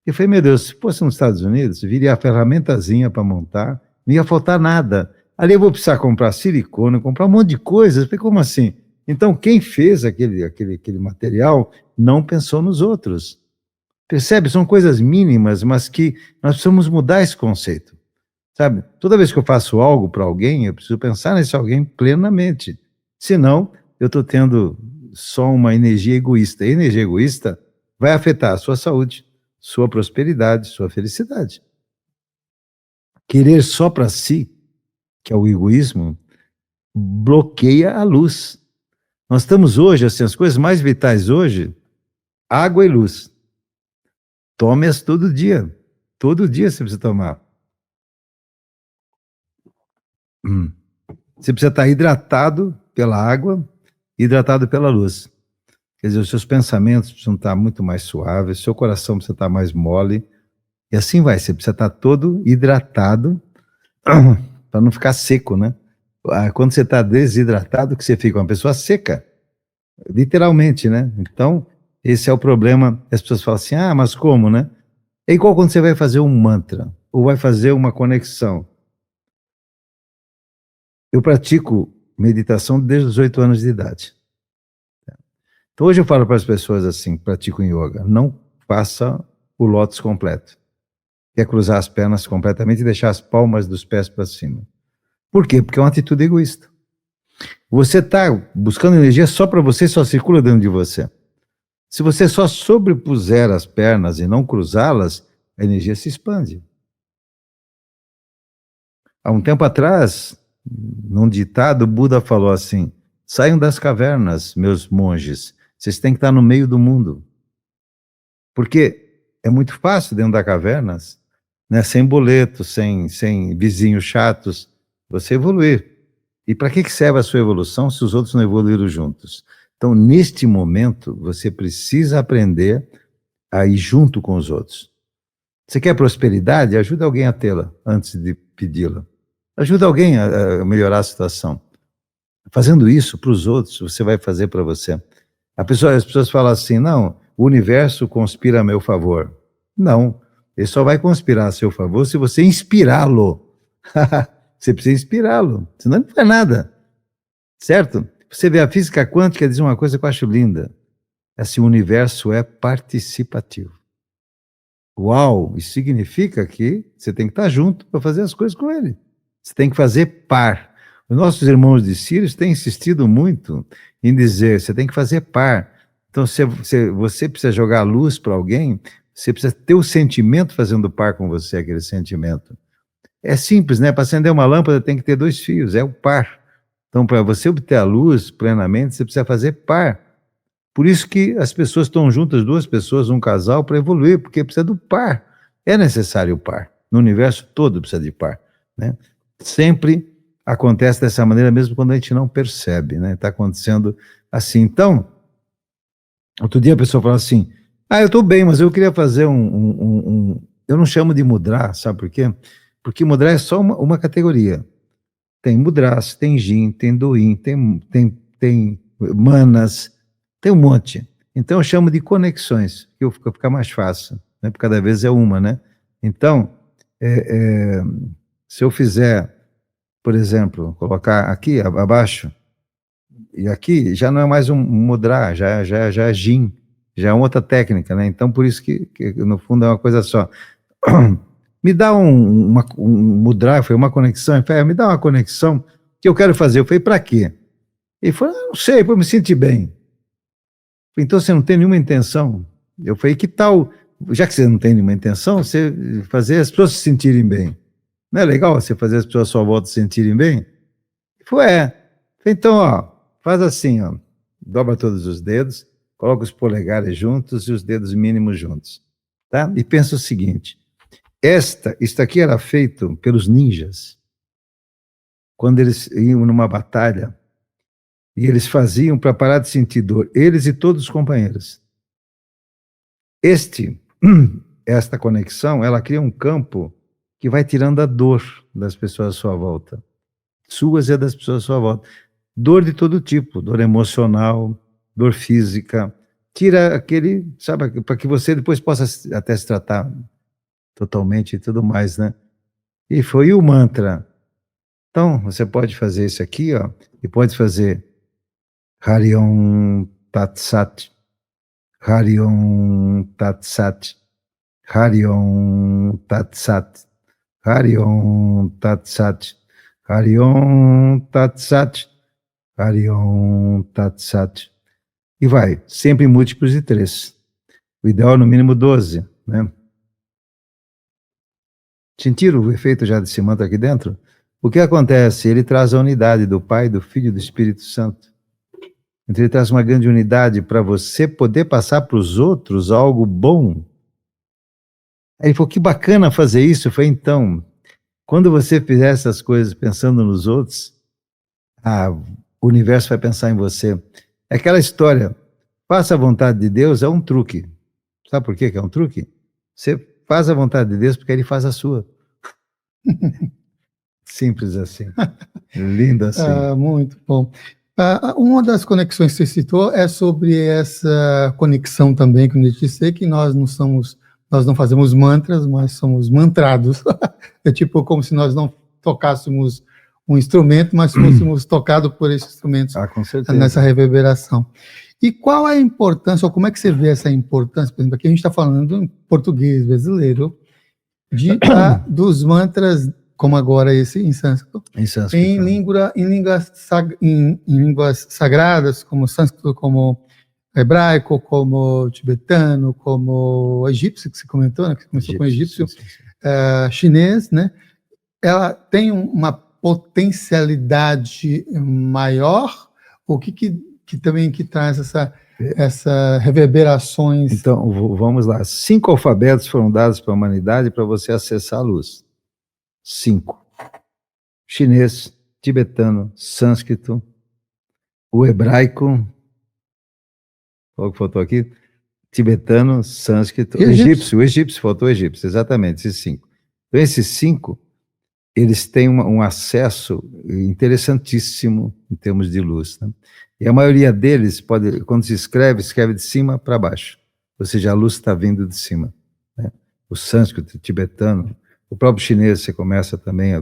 Eu falei: meu Deus, se fosse nos Estados Unidos, viria a ferramentazinha para montar, não ia faltar nada. Ali eu vou precisar comprar silicone, comprar um monte de coisa. Eu falei: como assim? Então quem fez aquele material não pensou nos outros. Percebe? São coisas mínimas, mas que nós precisamos mudar esse conceito. Sabe? Toda vez que eu faço algo para alguém, eu preciso pensar nesse alguém plenamente. Senão, eu estou tendo só uma energia egoísta. E a energia egoísta vai afetar a sua saúde, sua prosperidade, sua felicidade. Querer só para si, que é o egoísmo, bloqueia a luz. Nós estamos hoje, assim, as coisas mais vitais hoje, água e luz. Tome-as todo dia. Todo dia você precisa tomar. Você precisa estar hidratado pela água, hidratado pela luz. Quer dizer, os seus pensamentos precisam estar muito mais suaves, seu coração precisa estar mais mole, e assim vai, você precisa estar todo hidratado, para não ficar seco, né? Quando você está desidratado, que você fica uma pessoa seca, literalmente, né? Então, esse é o problema. As pessoas falam assim, ah, mas como, né? É igual quando você vai fazer um mantra, ou vai fazer uma conexão. Eu pratico meditação desde os 8 anos de idade. Então hoje eu falo para as pessoas assim, que praticam yoga, não faça o lótus completo. Quer cruzar as pernas completamente e deixar as palmas dos pés para cima. Por quê? Porque é uma atitude egoísta. Você está buscando energia só para você, só circula dentro de você. Se você só sobrepuser as pernas e não cruzá-las, a energia se expande. Há um tempo atrás, num ditado, o Buda falou assim, saiam das cavernas, meus monges, vocês têm que estar no meio do mundo. Porque é muito fácil dentro da caverna, né, sem boleto, sem vizinhos chatos, você evoluir. E para que serve a sua evolução se os outros não evoluíram juntos? Então, neste momento, você precisa aprender a ir junto com os outros. Você quer prosperidade? Ajuda alguém a tê-la antes de pedi-la. Ajuda alguém a melhorar a situação. Fazendo isso para os outros, você vai fazer para você. As pessoas falam assim, não, o universo conspira a meu favor. Não, ele só vai conspirar a seu favor se você inspirá-lo. Você precisa inspirá-lo, senão não faz nada. Certo? Você vê a física quântica diz uma coisa que eu acho linda. Assim, o universo é participativo. Uau, isso significa que você tem que estar junto para fazer as coisas com ele. Você tem que fazer par. Os nossos irmãos de Sirius têm insistido muito em dizer, você tem que fazer par. Então, se você precisa jogar a luz para alguém, você precisa ter o sentimento fazendo par com você, aquele sentimento. É simples, né? Para acender uma lâmpada tem que ter 2 fios, é o par. Então, para você obter a luz plenamente, você precisa fazer par. Por isso que as pessoas estão juntas, 2 pessoas, um casal, para evoluir, porque precisa do par. É necessário o par. No universo todo precisa de par, né? Sempre acontece dessa maneira, mesmo quando a gente não percebe, né? Está acontecendo assim. Então, outro dia a pessoa fala assim, eu estou bem, mas eu queria fazer eu não chamo de mudra, sabe por quê? Porque mudra é só uma categoria. Tem mudras, tem jin, tem doin, tem manas, tem um monte. Então eu chamo de conexões, que fica mais fácil, né? Porque cada vez é uma, né? Então, se eu fizer, por exemplo, colocar aqui abaixo, e aqui já não é mais um mudra, já é jin, já é outra técnica, né? Então por isso que no fundo é uma coisa só. Me dá um mudra, foi uma conexão, ele falou, me dá uma conexão que eu quero fazer. Eu falei, para quê? Ele falou, não sei, para me sentir bem. Então você não tem nenhuma intenção? Eu falei, que tal, já que você não tem nenhuma intenção, você fazer as pessoas se sentirem bem? Não é legal você fazer as pessoas à sua volta se sentirem bem? Ele falou, é. Falei, então, ó, faz assim, ó, dobra todos os dedos, coloca os polegares juntos e os dedos mínimos juntos, tá? E pensa o seguinte, isto aqui era feito pelos ninjas, quando eles iam numa batalha, e eles faziam para parar de sentir dor, eles e todos os companheiros. Esta conexão, ela cria um campo que vai tirando a dor das pessoas à sua volta, suas e das pessoas à sua volta. Dor de todo tipo, dor emocional, dor física, tira aquele, sabe, para que você depois possa até se tratar totalmente e tudo mais, né? E foi o mantra. Então, você pode fazer isso aqui, ó, e pode fazer Hari Om Tat Sat, Hari Om Tat Sat, Hari Om Tat Sat, Hari Om Tat Sat, Hari Om Tat Sat, Hari Om Tat Sat. E vai, sempre em múltiplos de 3. O ideal é no mínimo 12, né? Sentiram o efeito já desse mantra aqui dentro? O que acontece? Ele traz a unidade do Pai, do Filho e do Espírito Santo. Então ele traz uma grande unidade para você poder passar para os outros algo bom. Aí ele falou, que bacana fazer isso. Eu falei, então, quando você fizer essas coisas pensando nos outros, o universo vai pensar em você. É aquela história, faça a vontade de Deus é um truque. Sabe por quê que é um truque? Você faz a vontade de Deus porque ele faz a sua. Simples assim. Lindo assim. Muito bom. Uma das conexões que você citou é sobre essa conexão também que eu disse que nós não fazemos mantras, mas somos mantrados. É tipo como se nós não tocássemos um instrumento, mas fôssemos tocados por esses instrumentos Com certeza. nessa reverberação. E qual é a importância, ou como é que você vê essa importância, por exemplo, aqui a gente está falando em português brasileiro, dos mantras, como agora esse em sânscrito, em línguas sagradas, como sânscrito, como hebraico, como tibetano, como egípcio, que você comentou, né, que começou com egípcio, chinês, né? Ela tem uma potencialidade maior, o que também que traz essa reverberações? Então, vamos lá. 5 alfabetos foram dados para a humanidade para você acessar a luz. 5. Chinês, tibetano, sânscrito, o hebraico, qual que faltou aqui? Tibetano, sânscrito, o egípcio, faltou o egípcio, exatamente, esses 5. Então, esses 5, eles têm um acesso interessantíssimo em termos de luz, né? E a maioria deles, quando se escreve de cima para baixo, ou seja, a luz está vindo de cima, né? O sânscrito, o tibetano, o próprio chinês você começa também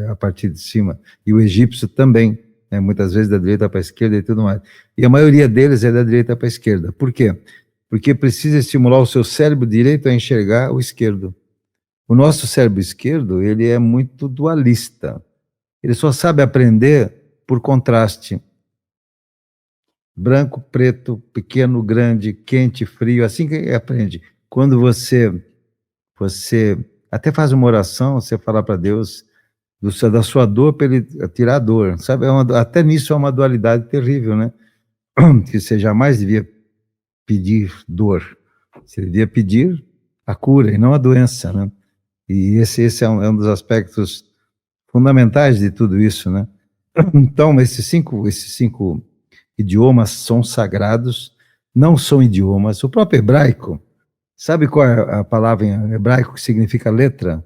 a partir de cima, e o egípcio também, né? Muitas vezes da direita para a esquerda e tudo mais. E a maioria deles é da direita para a esquerda. Por quê? Porque precisa estimular o seu cérebro direito a enxergar o esquerdo. O nosso cérebro esquerdo, ele é muito dualista. Ele só sabe aprender por contraste. Branco, preto, pequeno, grande, quente, frio, assim que aprende. Quando você até faz uma oração, você fala para Deus da sua dor para ele tirar a dor, sabe? Até nisso é uma dualidade terrível, né? Que você jamais devia pedir dor, você devia pedir a cura e não a doença, né? E esse é um dos aspectos fundamentais de tudo isso, né? Então, esses cinco idiomas são sagrados, não são idiomas. O próprio hebraico, sabe qual é a palavra em hebraico que significa letra?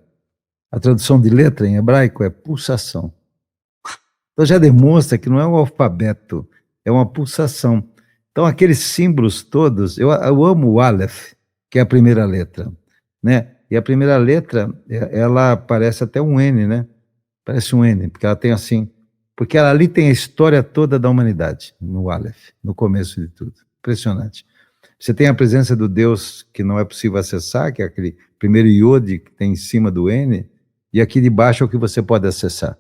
A tradução de letra em hebraico é pulsação. Então já demonstra que não é um alfabeto, é uma pulsação. Então aqueles símbolos todos, eu amo o Aleph, que é a primeira letra, né? E a primeira letra, ela parece até um N, né? Parece um N, porque ela tem assim... Porque ela ali tem a história toda da humanidade, no Aleph, no começo de tudo. Impressionante. Você tem a presença do Deus que não é possível acessar, que é aquele primeiro Yod que tem em cima do N, e aqui de baixo é o que você pode acessar,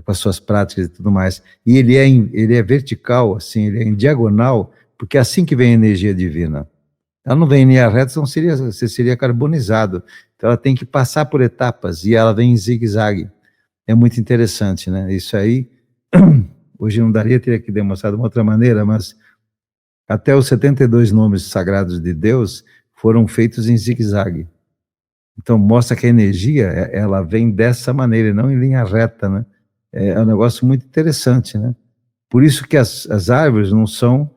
com as suas práticas e tudo mais. E ele é vertical, assim, ele é em diagonal, porque é assim que vem a energia divina. Ela não vem em linha reta, senão você seria carbonizado. Então ela tem que passar por etapas, e ela vem em zigue-zague. É muito interessante, né? Isso aí, hoje não daria, teria que demonstrar de uma outra maneira, mas até os 72 nomes sagrados de Deus foram feitos em zigue-zague. Então mostra que a energia, ela vem dessa maneira, e não em linha reta, né? É um negócio muito interessante, né? Por isso que as árvores não são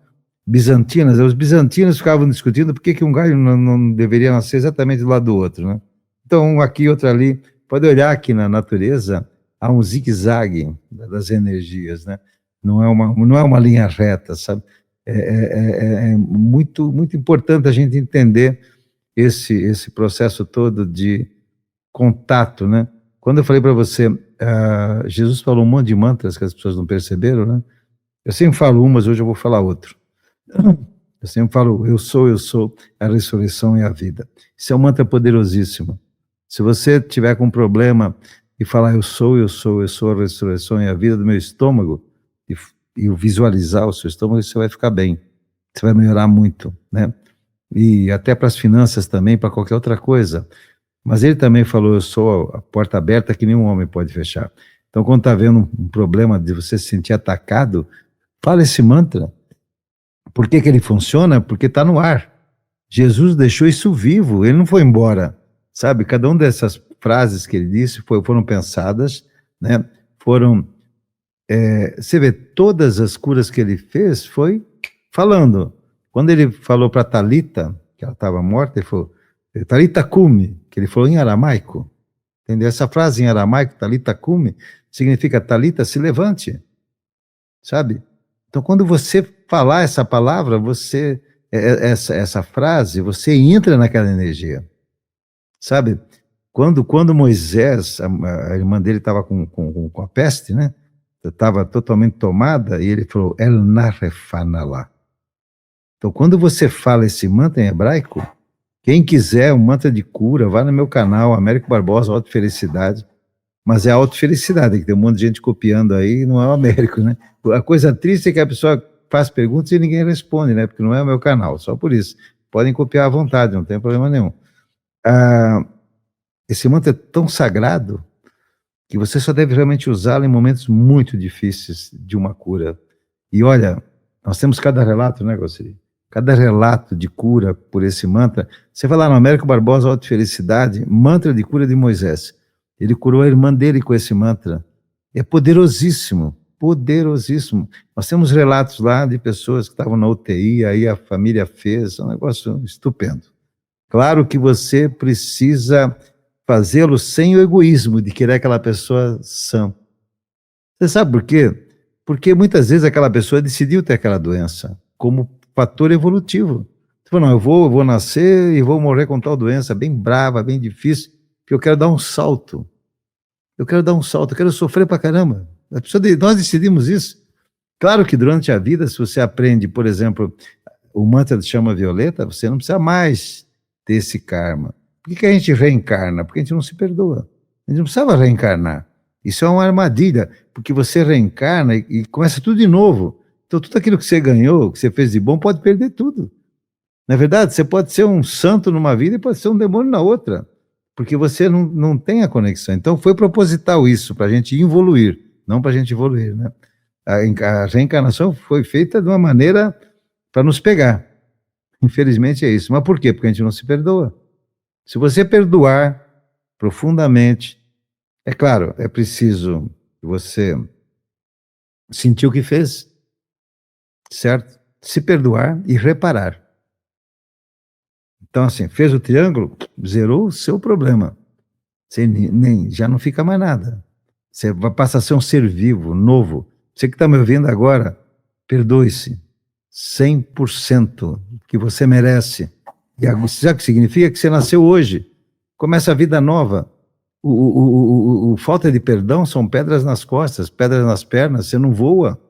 bizantinas. Os bizantinos ficavam discutindo por que um galho não deveria nascer exatamente do lado do outro, né? Então, um aqui, outro ali. Pode olhar aqui na natureza, há um zigue-zague das energias, né? Não é uma linha reta, sabe? É muito, muito importante a gente entender esse processo todo de contato, né? Quando eu falei para você, Jesus falou um monte de mantras que as pessoas não perceberam, né? Eu sempre falo um, mas hoje eu vou falar outro. Eu sempre falo, eu sou a ressurreição e a vida. Isso é um mantra poderosíssimo. Se você tiver com um problema e falar eu sou a ressurreição e a vida do meu estômago, e visualizar o seu estômago, você vai ficar bem. Você vai melhorar muito, né? E até para as finanças também, para qualquer outra coisa. Mas ele também falou, eu sou a porta aberta que nenhum homem pode fechar. Então, quando está havendo um problema de você se sentir atacado, fala esse mantra. Por que ele funciona? Porque está no ar. Jesus deixou isso vivo, ele não foi embora. Sabe, cada uma dessas frases que ele disse foram pensadas, né? Foram Você vê, todas as curas que ele fez foi falando. Quando ele falou para Talita, que ela estava morta, ele falou, Talita cumi, que ele falou em aramaico. Entendeu? Essa frase em aramaico, Talita cumi, significa Talita, se levante. Sabe? Então, quando você falar essa palavra, essa frase, você entra naquela energia. Sabe? Quando Moisés, a irmã dele estava com a peste, né? Estava totalmente tomada, e ele falou, El Narefanalá. Então, quando você fala esse mantra em hebraico, quem quiser um mantra de cura, vá no meu canal, Américo Barbosa, Autofelicidade. Mas é a autofelicidade, que tem um monte de gente copiando aí, não é o Américo, né? A coisa triste é que a pessoa faz perguntas e ninguém responde, né? Porque não é o meu canal, só por isso. Podem copiar à vontade, não tem problema nenhum. Esse mantra é tão sagrado que você só deve realmente usá-lo em momentos muito difíceis de uma cura. E olha, nós temos cada relato, né, Goceri? Cada relato de cura por esse mantra. Você vai lá no Américo Barbosa, Autofelicidade, mantra de cura de Moisés. Ele curou a irmã dele com esse mantra. É poderosíssimo, poderosíssimo. Nós temos relatos lá de pessoas que estavam na UTI, aí a família fez, é um negócio estupendo. Claro que você precisa fazê-lo sem o egoísmo de querer aquela pessoa sã. Você sabe por quê? Porque muitas vezes aquela pessoa decidiu ter aquela doença como fator evolutivo. Você falou, não, eu vou nascer e vou morrer com tal doença bem brava, bem difícil, que eu quero dar um salto. Eu quero dar um salto, eu quero sofrer pra caramba. Nós decidimos isso. Claro que durante a vida, se você aprende, por exemplo, o mantra de chama violeta, você não precisa mais ter esse karma. Por que a gente reencarna? Porque a gente não se perdoa. A gente não precisava reencarnar. Isso é uma armadilha, porque você reencarna e começa tudo de novo. Então tudo aquilo que você ganhou, que você fez de bom, pode perder tudo. Na verdade, você pode ser um santo numa vida e pode ser um demônio na outra, porque você não tem a conexão. Então foi proposital isso, para a gente evoluir, não para a gente evoluir, né? A reencarnação foi feita de uma maneira para nos pegar. Infelizmente é isso. Mas por quê? Porque a gente não se perdoa. Se você perdoar profundamente, é claro, é preciso você sentir o que fez, certo? Se perdoar e reparar. Então, assim, fez o triângulo, zerou o seu problema. Você já não fica mais nada. Você passa a ser um ser vivo, novo. Você que está me ouvindo agora, perdoe-se. 100% que você merece. E sabe o que significa? Que você nasceu hoje. Começa a vida nova. O falta de perdão são pedras nas costas, pedras nas pernas, você não voa.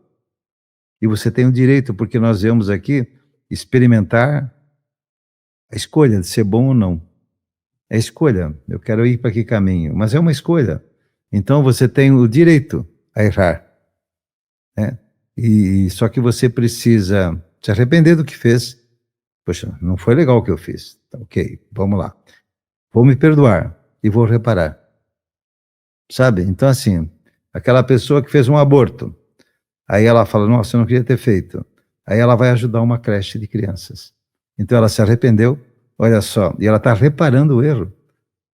E você tem o direito, porque nós viemos aqui experimentar a escolha de ser bom ou não. É escolha, eu quero ir para que caminho, mas é uma escolha. Então você tem o direito a errar, né? E só que você precisa se arrepender do que fez. Poxa, não foi legal o que eu fiz. Tá, ok, vamos lá. Vou me perdoar e vou reparar. Sabe? Então assim, aquela pessoa que fez um aborto, aí ela fala, nossa, eu não queria ter feito. Aí ela vai ajudar uma creche de crianças. Então ela se arrependeu, olha só, e ela está reparando o erro.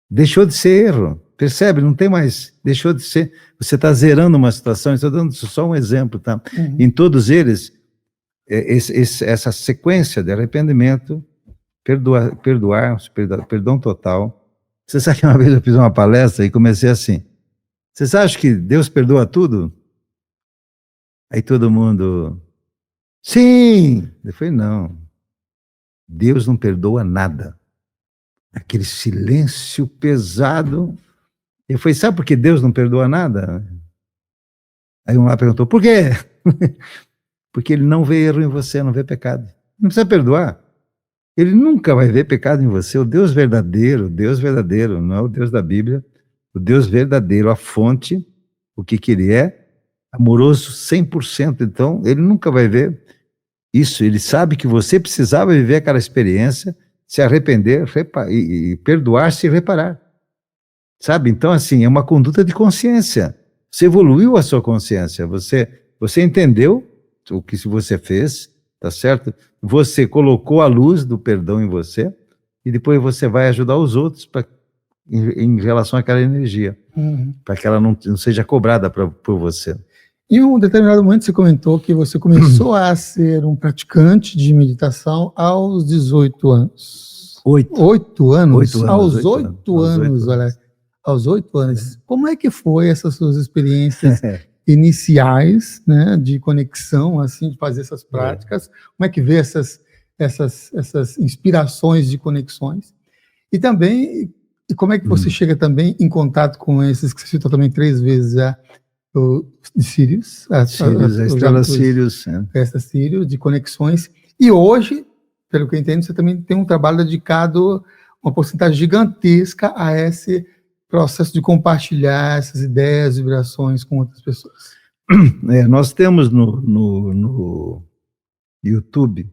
Deixou de ser erro, percebe? Não tem mais, deixou de ser. Você está zerando uma situação, estou dando só um exemplo, tá? Uhum. Em todos eles, essa sequência de arrependimento, perdão total. Você sabe que uma vez eu fiz uma palestra e comecei assim, vocês acham que Deus perdoa tudo? Aí todo mundo, sim! Eu falei, não, Deus não perdoa nada. Aquele silêncio pesado. Eu falei, sabe por que Deus não perdoa nada? Aí um lá perguntou, por quê? Porque ele não vê erro em você, não vê pecado. Não precisa perdoar. Ele nunca vai ver pecado em você. O Deus verdadeiro, não é o Deus da Bíblia, o Deus verdadeiro, a fonte, o que ele é, amoroso 100%. Então, ele nunca vai ver isso. Ele sabe que você precisava viver aquela experiência, se arrepender e perdoar-se e reparar. Sabe? Então, assim, é uma conduta de consciência. Você evoluiu a sua consciência, você entendeu o que você fez, tá certo? Você colocou a luz do perdão em você e depois você vai ajudar os outros em relação àquela energia, para que ela não seja cobrada por você. Em um determinado momento você comentou que você começou a ser um praticante de meditação aos 18 anos. 8 anos? 8 anos. Aos 8 anos, olha. Aos 8 anos. Como é que foi essas suas experiências iniciais, né, de conexão, assim, de fazer essas práticas? Como é que vê essas inspirações de conexões? E também, como é que você chega também em contato com esses que você citou também 3 vezes já, de Sirius, a estrela Sirius. Essa Sirius, de conexões. E hoje, pelo que eu entendo, você também tem um trabalho dedicado, uma porcentagem gigantesca a esse processo de compartilhar essas ideias, vibrações com outras pessoas. Nós temos no YouTube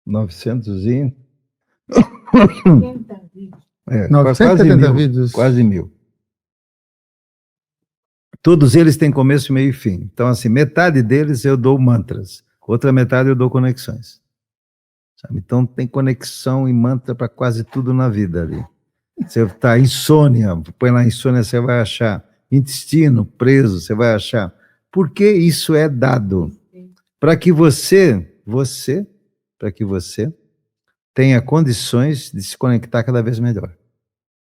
970 vídeos. Quase 1000. Todos eles têm começo, meio e fim. Então, assim, metade deles eu dou mantras, outra metade eu dou conexões. Sabe? Então, tem conexão e mantra para quase tudo na vida ali. Você está insônia, põe lá insônia, você vai achar. Intestino preso, você vai achar. Porque isso é dado para que você tenha condições de se conectar cada vez melhor.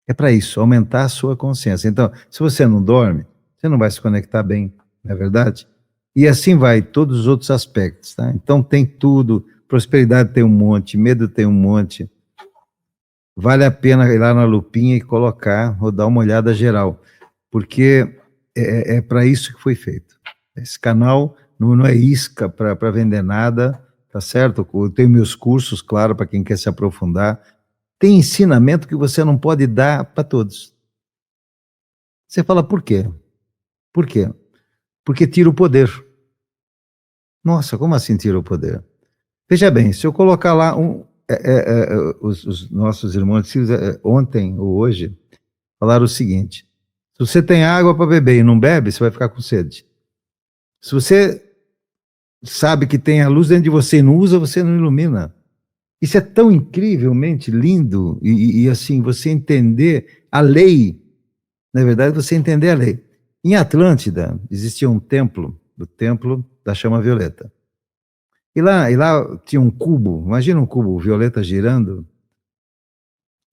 É para isso, aumentar a sua consciência. Então, se você não dorme, você não vai se conectar bem, não é verdade? E assim vai, todos os outros aspectos, tá? Então tem tudo, prosperidade tem um monte, medo tem um monte. Vale a pena ir lá na lupinha e colocar, ou dar uma olhada geral, porque é para isso que foi feito. Esse canal não é isca para vender nada, tá certo? Eu tenho meus cursos, claro, para quem quer se aprofundar. Tem ensinamento que você não pode dar para todos. Você fala, por quê? Por quê? Porque tira o poder. Nossa, como assim tira o poder? Veja bem, se eu colocar lá os nossos irmãos ontem ou hoje falaram o seguinte: se você tem água para beber e não bebe, você vai ficar com sede. Se você sabe que tem a luz dentro de você e não usa, você não ilumina. Isso é tão incrivelmente lindo e assim, você entender a lei, na verdade, você entender a lei. Em Atlântida existia um templo, o templo da chama violeta. E lá tinha um cubo, imagina um cubo violeta girando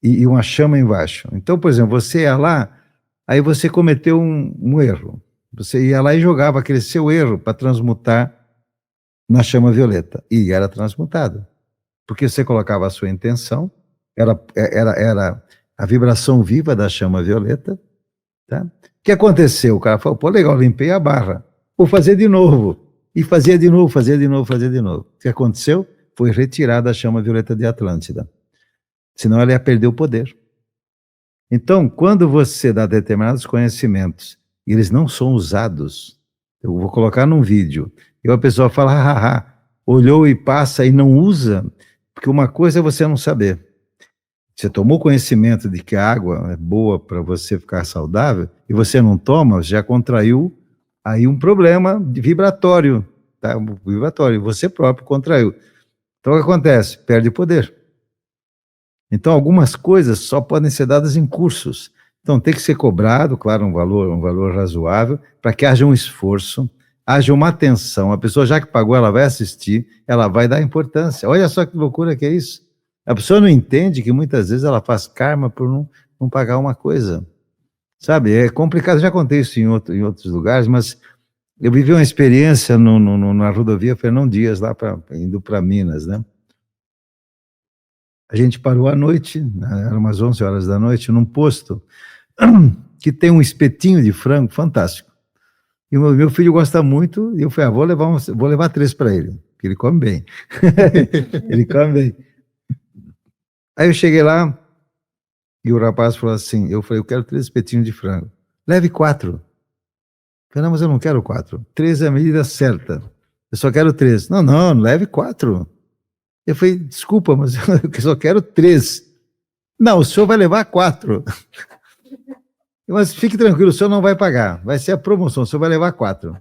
e uma chama embaixo. Então, por exemplo, você ia lá, aí você cometeu um erro. Você ia lá e jogava aquele seu erro para transmutar na chama violeta. E era transmutado. Porque você colocava a sua intenção, era a vibração viva da chama violeta, tá? O que aconteceu? O cara falou, pô, legal, limpei a barra, vou fazer de novo. E fazia de novo. O que aconteceu? Foi retirada a chama violeta de Atlântida. Senão ela ia perder o poder. Então, quando você dá determinados conhecimentos, e eles não são usados, eu vou colocar num vídeo, e a pessoa fala, olhou e passa e não usa, porque uma coisa é você não saber. Você tomou conhecimento de que a água é boa para você ficar saudável e você não toma, já contraiu aí um problema vibratório, tá? Vibratório, você próprio contraiu. Então o que acontece? Perde poder. Então algumas coisas só podem ser dadas em cursos. Então tem que ser cobrado, claro, um valor razoável, para que haja um esforço, haja uma atenção. A pessoa já que pagou, ela vai assistir, ela vai dar importância. Olha só que loucura que é isso. A pessoa não entende que muitas vezes ela faz karma por não pagar uma coisa. Sabe, é complicado, já contei isso em outros lugares, mas eu vivi uma experiência na rodovia Fernão Dias, lá indo para Minas, né? A gente parou à noite, eram umas 11 horas da noite, num posto que tem um espetinho de frango fantástico. E o meu filho gosta muito, e eu falei, vou levar 3 para ele, porque ele come bem. Ele come bem. Aí eu cheguei lá, e o rapaz falou assim, eu falei, eu quero 3 espetinhos de frango. Leve 4. Eu falei, não, mas eu não quero 4. 3 é a medida certa. Eu só quero 3. Não, leve 4. Eu falei, desculpa, mas eu só quero 3. Não, o senhor vai levar 4. Mas fique tranquilo, o senhor não vai pagar. Vai ser a promoção, o senhor vai levar 4.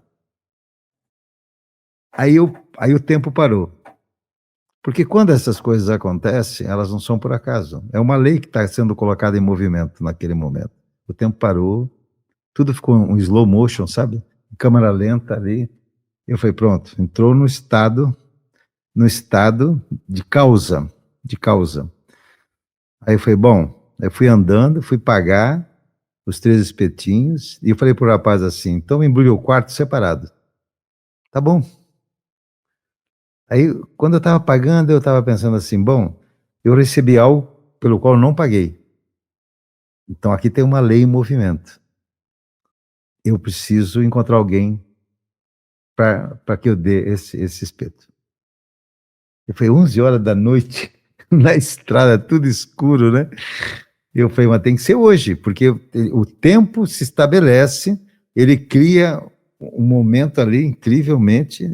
Aí o tempo parou. Porque quando essas coisas acontecem, elas não são por acaso. É uma lei que está sendo colocada em movimento naquele momento. O tempo parou, tudo ficou um slow motion, sabe? câmera lenta ali. Eu falei, pronto, entrou no estado de causa, de causa. Aí eu falei, bom, eu fui andando, fui pagar os 3 espetinhos, e eu falei pro rapaz assim, então embrulha o quarto separado. Tá bom. Aí, quando eu estava pagando, eu estava pensando assim, bom, eu recebi algo pelo qual eu não paguei. Então aqui tem uma lei em movimento. Eu preciso encontrar alguém para que eu dê esse espeto. E foi 11 horas da noite, na estrada, tudo escuro, né? Eu falei, mas tem que ser hoje, porque o tempo se estabelece, ele cria um momento ali incrivelmente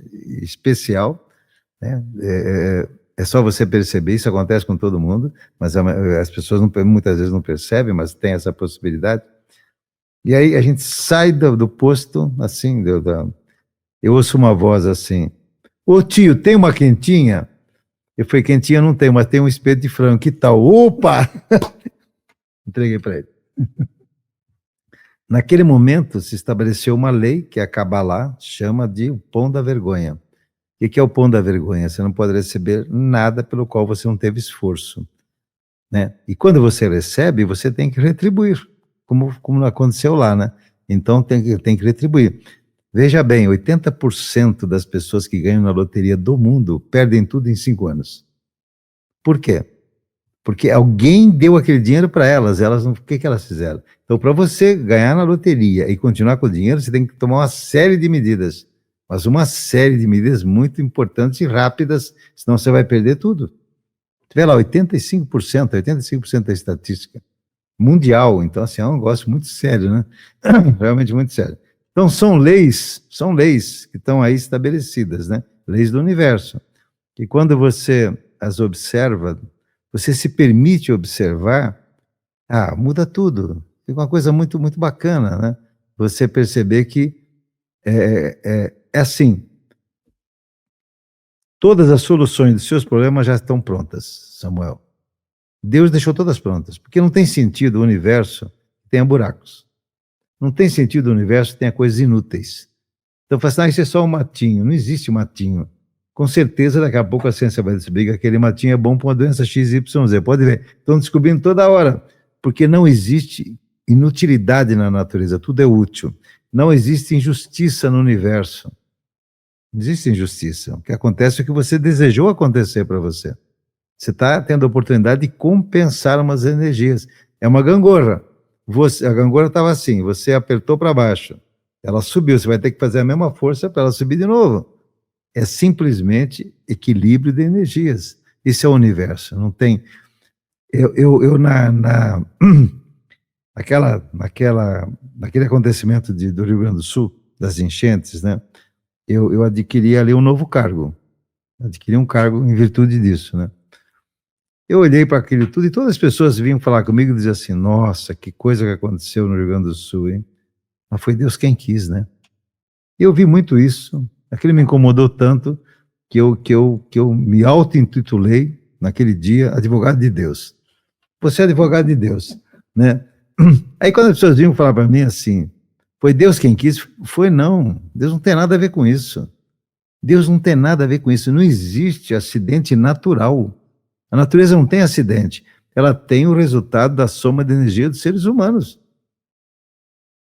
especial, né? É só você perceber, isso acontece com todo mundo, mas as pessoas muitas vezes não percebem, mas tem essa possibilidade. E aí a gente sai do posto, assim, eu ouço uma voz assim, ô tio, tem uma quentinha? Eu falei, quentinha não tem, mas tem um espeto de frango, que tal? Opa! Entreguei para ele. Naquele momento se estabeleceu uma lei que a Kabbalah chama de o pão da vergonha. O que é o pão da vergonha? Você não pode receber nada pelo qual você não teve esforço, né? E quando você recebe, você tem que retribuir, como aconteceu lá, né? Então tem que retribuir. Veja bem, 80% das pessoas que ganham na loteria do mundo perdem tudo em 5 anos. Por quê? Porque alguém deu aquele dinheiro para elas não, o que elas fizeram? Então, para você ganhar na loteria e continuar com o dinheiro, você tem que tomar uma série de medidas, mas uma série de medidas muito importantes e rápidas, senão você vai perder tudo. Você vê lá, 85% da estatística mundial, então assim, é um negócio muito sério, né? Realmente muito sério. Então são leis que estão aí estabelecidas, né? Leis do universo, que quando você as observa, você se permite observar, muda tudo. Fica uma coisa muito, muito bacana, né? Você perceber que é assim, todas as soluções dos seus problemas já estão prontas, Samuel. Deus deixou todas prontas, porque não tem sentido o universo que tenha buracos. Não tem sentido o universo que tenha coisas inúteis. Então, fala assim, isso é só um matinho. Não existe matinho. Com certeza, daqui a pouco a ciência vai descobrir que aquele matinho é bom para uma doença XYZ. Pode ver. Estão descobrindo toda hora. Porque não existe inutilidade na natureza. Tudo é útil. Não existe injustiça no universo. Não existe injustiça. O que acontece é o que você desejou acontecer para você. Você está tendo a oportunidade de compensar umas energias. É uma gangorra. A gangorra estava assim, você apertou para baixo, ela subiu, você vai ter que fazer a mesma força para ela subir de novo. É simplesmente equilíbrio de energias. Isso é o universo, não tem... naquele acontecimento do Rio Grande do Sul, das enchentes, né? Eu adquiri ali um novo cargo. Adquiri um cargo em virtude disso, né? Eu olhei para aquilo tudo e todas as pessoas vinham falar comigo e diziam assim, nossa, que coisa que aconteceu no Rio Grande do Sul, hein? Mas foi Deus quem quis, né? E eu vi muito isso, aquilo me incomodou tanto que eu me auto-intitulei, naquele dia, advogado de Deus. Você é advogado de Deus, né? Aí quando as pessoas vinham falar para mim assim, foi Deus quem quis? Foi não, Deus não tem nada a ver com isso. Deus não tem nada a ver com isso, não existe acidente natural. A natureza não tem acidente, ela tem o resultado da soma de energia dos seres humanos.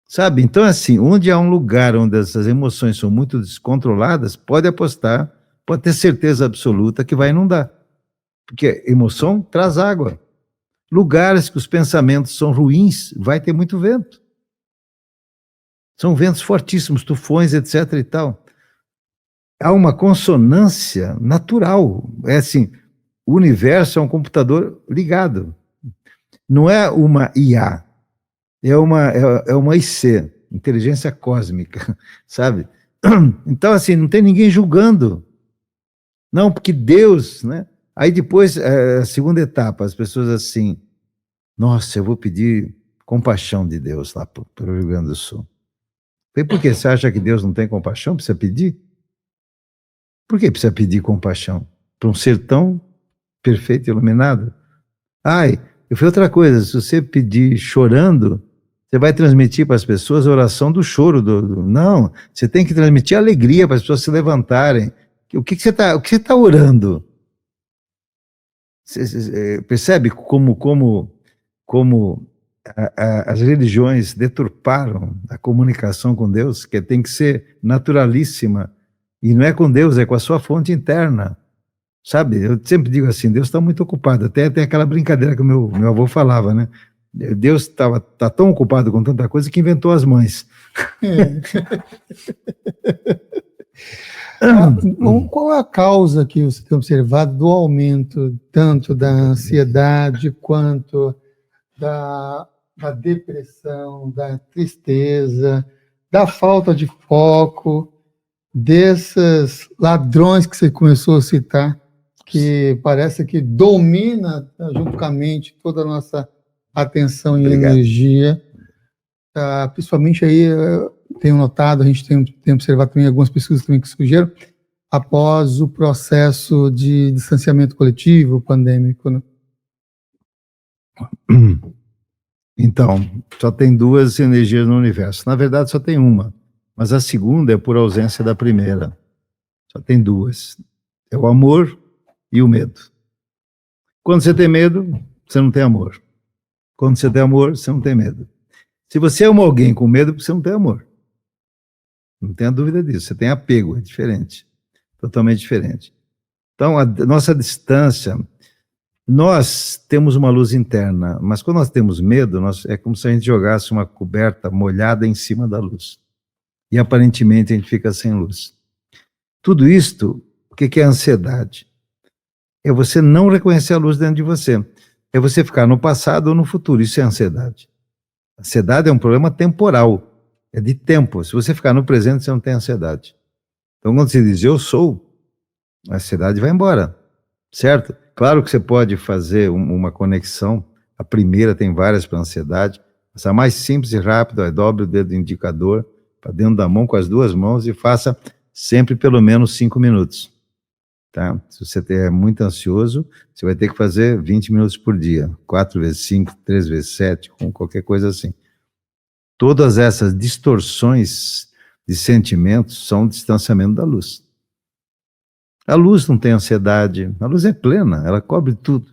Sabe? Então, assim, onde há um lugar onde essas emoções são muito descontroladas, pode apostar, pode ter certeza absoluta que vai inundar. Porque emoção traz água. Lugares que os pensamentos são ruins, vai ter muito vento. São ventos fortíssimos, tufões, etc. e tal. Há uma consonância natural. É assim, o universo é um computador ligado. Não é uma IA, é uma IC, inteligência cósmica, sabe? Então, assim, não tem ninguém julgando. Não, porque Deus, né? Aí depois, a segunda etapa, as pessoas assim, nossa, eu vou pedir compaixão de Deus lá para o Rio Grande do Sul. Por que você acha que Deus não tem compaixão? Precisa pedir? Por que precisa pedir compaixão? Para um ser tão perfeito e iluminado? Eu falei outra coisa, se você pedir chorando, Você vai transmitir para as pessoas a oração do choro. Não, você tem que transmitir alegria para as pessoas se levantarem. O que você tá orando? Você percebe como as religiões deturparam a comunicação com Deus, que tem que ser naturalíssima. E não é com Deus, é com a sua fonte interna. Sabe, eu sempre digo assim, Deus está muito ocupado. Até tem aquela brincadeira que o meu avô falava, né? Deus tá tão ocupado com tanta coisa que inventou as mães. Qual é a causa que você tem observado do aumento tanto da ansiedade quanto da depressão, da tristeza, da falta de foco, desses ladrões que você começou a citar, que parece que domina junto com a mente toda a nossa atenção e energia, principalmente aí, tenho notado, a gente tem observado também algumas pesquisas também que surgiram após o processo de distanciamento coletivo pandêmico, né? Então, só tem duas energias no universo. Na verdade, só tem uma, mas a segunda é por ausência da primeira. Só tem duas. É o amor e o medo. Quando você tem medo, você não tem amor. Quando você tem amor, você não tem medo. Se você ama alguém com medo, você não tem amor. Não tenha dúvida disso. Você tem apego, é diferente. Totalmente diferente. Então, a nossa distância, nós temos uma luz interna, mas quando nós temos medo, é como se a gente jogasse uma coberta molhada em cima da luz. E aparentemente a gente fica sem luz. Tudo isto, o que é ansiedade? É você não reconhecer a luz dentro de você. É você ficar no passado ou no futuro. Isso é ansiedade. Ansiedade é um problema temporal. É de tempo. Se você ficar no presente, você não tem ansiedade. Então, quando você diz eu sou, a ansiedade vai embora. Certo? Claro que você pode fazer uma conexão. A primeira tem várias para ansiedade. Essa mais simples e rápida é dobre o dedo indicador para dentro da mão com as duas mãos e faça sempre pelo menos 5 minutos. Tá? Se você é muito ansioso, você vai ter que fazer 20 minutos por dia. 4 vezes 5, 3 vezes 7, com qualquer coisa assim. Todas essas distorções de sentimentos são um distanciamento da luz. A luz não tem ansiedade, a luz é plena, ela cobre tudo.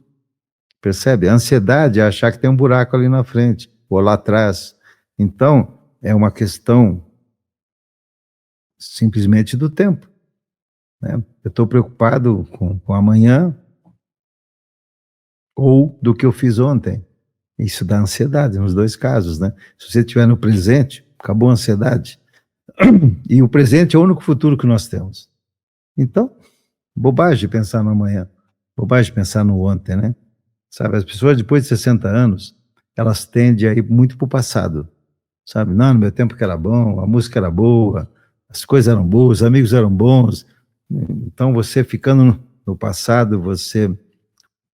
Percebe? A ansiedade é achar que tem um buraco ali na frente, ou lá atrás. Então, é uma questão simplesmente do tempo. Né? Eu estou preocupado com amanhã ou do que eu fiz ontem. Isso dá ansiedade nos dois casos. Né? Se você estiver no presente, acabou a ansiedade. E o presente é o único futuro que nós temos. Então, bobagem pensar no amanhã, bobagem pensar no ontem, né? Sabe, as pessoas depois de 60 anos, elas tendem a ir muito para o passado, sabe? Não, no meu tempo que era bom, a música era boa, as coisas eram boas, os amigos eram bons. Então, você ficando no passado, você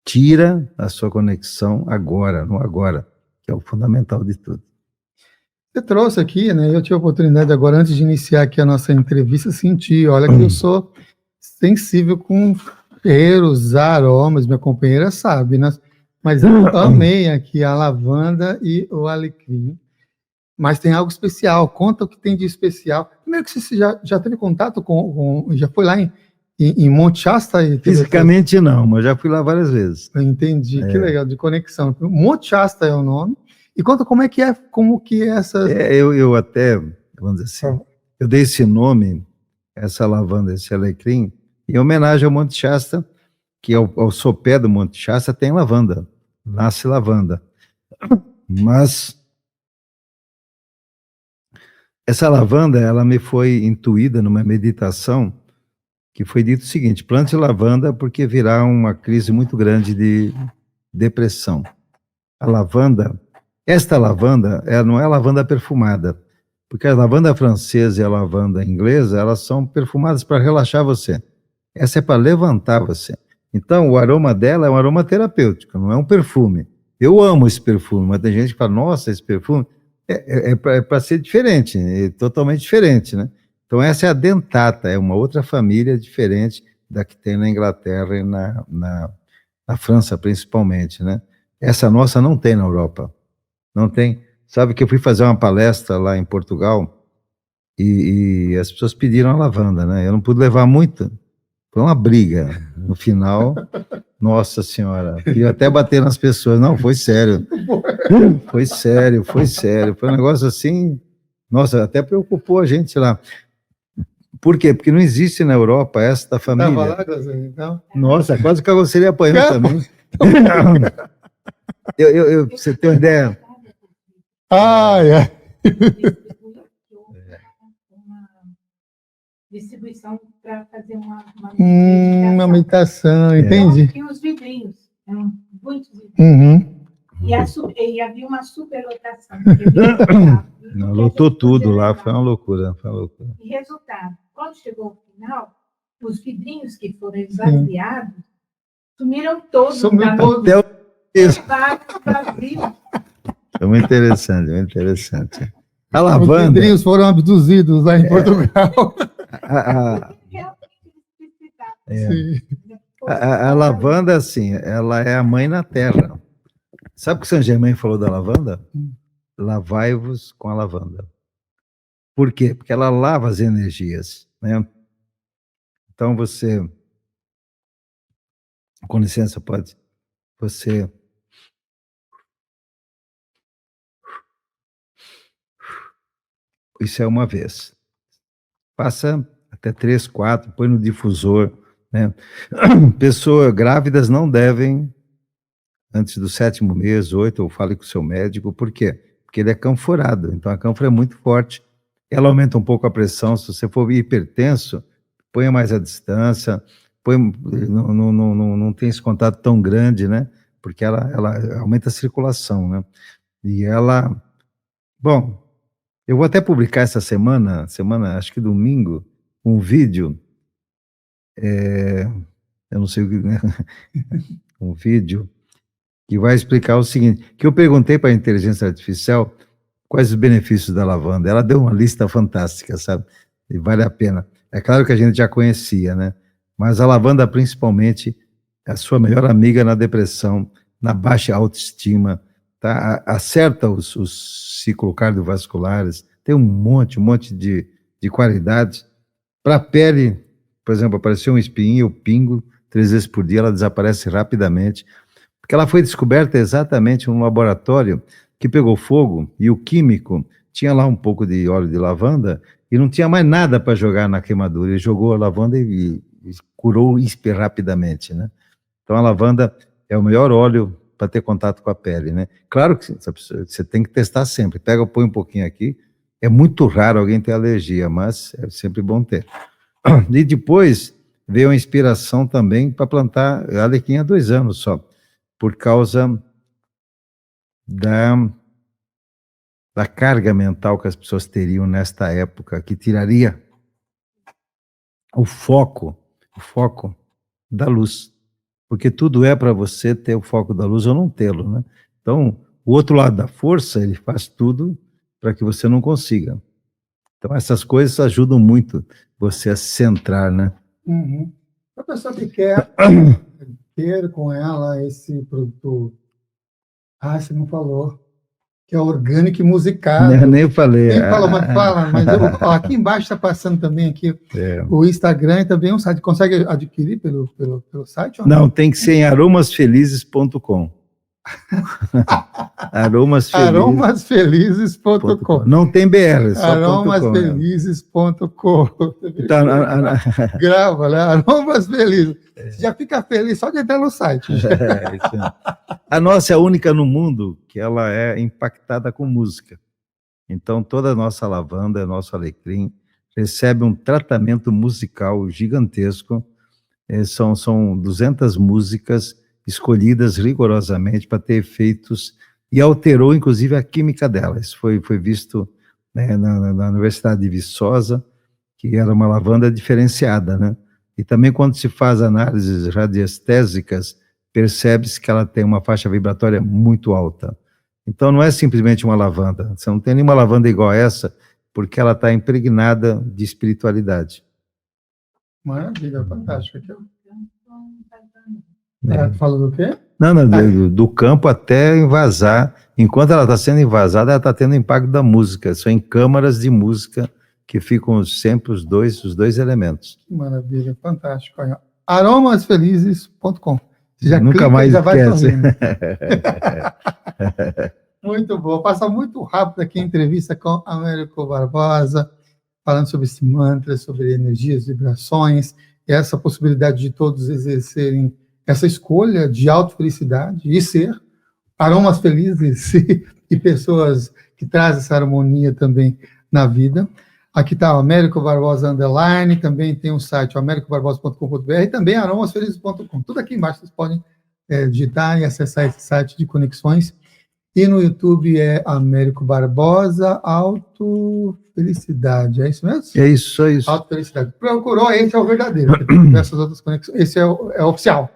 tira a sua conexão agora, no agora, que é o fundamental de tudo. Você trouxe aqui, né? Eu tive a oportunidade agora, antes de iniciar aqui a nossa entrevista, sentir, olha que eu sou sensível com cheiros, aromas, minha companheira sabe, né? Mas eu amei aqui a lavanda e o alecrim. Mas tem algo especial, conta o que tem de especial. Primeiro que você já teve contato já foi lá em Monte Shasta? Fisicamente não, mas já fui lá várias vezes. Entendi, que legal, de conexão. Monte Shasta é o nome. E conta como que é essa... Eu até, vamos dizer assim, eu dei esse nome, essa lavanda, esse alecrim, em homenagem ao Monte Shasta, que ao sopé do Monte Shasta tem lavanda, nasce lavanda. Mas essa lavanda, ela me foi intuída numa meditação, que foi dito o seguinte: plante lavanda porque virá uma crise muito grande de depressão. A lavanda, esta lavanda, ela não é lavanda perfumada, porque a lavanda francesa e a lavanda inglesa, elas são perfumadas para relaxar você. Essa é para levantar você. Então, o aroma dela é um aroma terapêutico, não é um perfume. Eu amo esse perfume, mas tem gente que fala, nossa, esse perfume é para ser diferente, é totalmente diferente, né? Então, essa é a dentata, é uma outra família diferente da que tem na Inglaterra e na França, principalmente, né? Essa nossa não tem na Europa. Não tem. Sabe que eu fui fazer uma palestra lá em Portugal e as pessoas pediram a lavanda, né? Eu não pude levar muito. Foi uma briga. No final, nossa senhora, eu até bater nas pessoas. Não, foi sério. Foi sério, foi sério. Foi um negócio assim, nossa, até preocupou a gente lá. Por quê? Porque não existe na Europa esta família. Estava lá, Graziano, então? Nossa, quase que a carroceria apanhou também. Você tem uma ideia? Ai, ai. Distribuição para fazer uma Uma meditação, entendi. Então, tinha os vidrinhos, eram muitos vidrinhos. Uhum. E havia uma superlotação. Não, lotou tudo lá, foi uma loucura, foi uma loucura. E resultado, quando chegou ao final, os vidrinhos que foram esvaziados sumiram todos. Sumiu todos. Até o... Vazio. É muito interessante, muito interessante. A Os lavanda... vidrinhos foram abduzidos lá em Portugal. Sim. A lavanda, assim, ela é a mãe na terra. Sabe o que Saint Germain falou da lavanda? Lavai-vos com a lavanda. Por quê? Porque ela lava as energias, né? Então você, com licença, pode, você isso é uma vez. Passa até 3, 4, põe no difusor, né? Pessoas grávidas não devem, antes do 7º mês, 8, ou fale com o seu médico. Por quê? Porque ele é canforado, então a cânfora é muito forte. Ela aumenta um pouco a pressão. Se você for hipertenso, ponha mais a distância, não tem esse contato tão grande, né? Porque ela aumenta a circulação, né? E ela... Bom, eu vou até publicar essa semana, acho que domingo, um vídeo, eu não sei o que, né? Um vídeo que vai explicar o seguinte, que eu perguntei para a inteligência artificial quais os benefícios da lavanda. Ela deu uma lista fantástica, sabe? E vale a pena. É claro que a gente já conhecia, né? Mas a lavanda, principalmente, é a sua melhor amiga na depressão, na baixa autoestima, tá? Acerta os ciclos cardiovasculares, tem um monte de qualidades. Para a pele, por exemplo, apareceu um espinho, eu pingo 3 vezes por dia, ela desaparece rapidamente, porque ela foi descoberta exatamente num laboratório que pegou fogo e o químico tinha lá um pouco de óleo de lavanda e não tinha mais nada para jogar na queimadura. Ele jogou a lavanda e curou rapidamente, né? Então a lavanda é o melhor óleo para ter contato com a pele, né? Claro que você tem que testar sempre. Pega, põe um pouquinho aqui. É muito raro alguém ter alergia, mas é sempre bom ter. E depois veio a inspiração também para plantar alecrim há 2 anos só, por causa da carga mental que as pessoas teriam nesta época, que tiraria o foco da luz, porque tudo é para você ter o foco da luz ou não tê-lo, né? Então, o outro lado da força, ele faz tudo para que você não consiga. Então, essas coisas ajudam muito você a se centrar, né? Uhum. A pessoa que quer ter com ela esse produto, você não falou, que é orgânico e musicado. Eu nem falei. Nem falou, mas fala, mas aqui embaixo está passando também aqui o Instagram e também um site. Consegue adquirir pelo site? Ou não, tem que ser em aromasfelizes.com. aromasfelizes.com. Não tem BR, só aromasfelizes.com. Então, grava, né? Aromas Felizes. Já fica feliz só de entrar no site. A nossa é a única no mundo que ela é impactada com música. Então, toda a nossa lavanda, nosso alecrim, recebe um tratamento musical gigantesco. São 200 músicas escolhidas rigorosamente para ter efeitos, e alterou inclusive a química delas. Foi visto, né, na Universidade de Viçosa, que era uma lavanda diferenciada, né? E também quando se faz análises radiestésicas, percebe-se que ela tem uma faixa vibratória muito alta. Então não é simplesmente uma lavanda, você não tem nenhuma lavanda igual a essa, porque ela está impregnada de espiritualidade. Maravilha, fantástico. Falou do quê? Não, do campo até invasar enquanto ela está sendo invasada, ela está tendo impacto da música. São em câmaras de música que ficam sempre os dois elementos. Que maravilha, fantástico. Aí, ó. Aromasfelizes.com. Você já Nunca clica mais e já vai esquece. sorrindo. Muito bom. Passa muito rápido aqui a entrevista com Américo Barbosa, falando sobre esse mantra, sobre energias, vibrações, e essa possibilidade de todos exercerem essa escolha de autofelicidade e ser aromas felizes e pessoas que trazem essa harmonia também na vida. Aqui está o Américo Barbosa Underline, também tem um site, americobarbosa.com.br, e também aromasfelizes.com. Tudo aqui embaixo vocês podem digitar e acessar esse site de conexões. E no YouTube é Américo Barbosa Autofelicidade. É isso mesmo? É isso. Autofelicidade. Procurou, esse é o verdadeiro. Porque tem diversas outras conexões. Esse é oficial.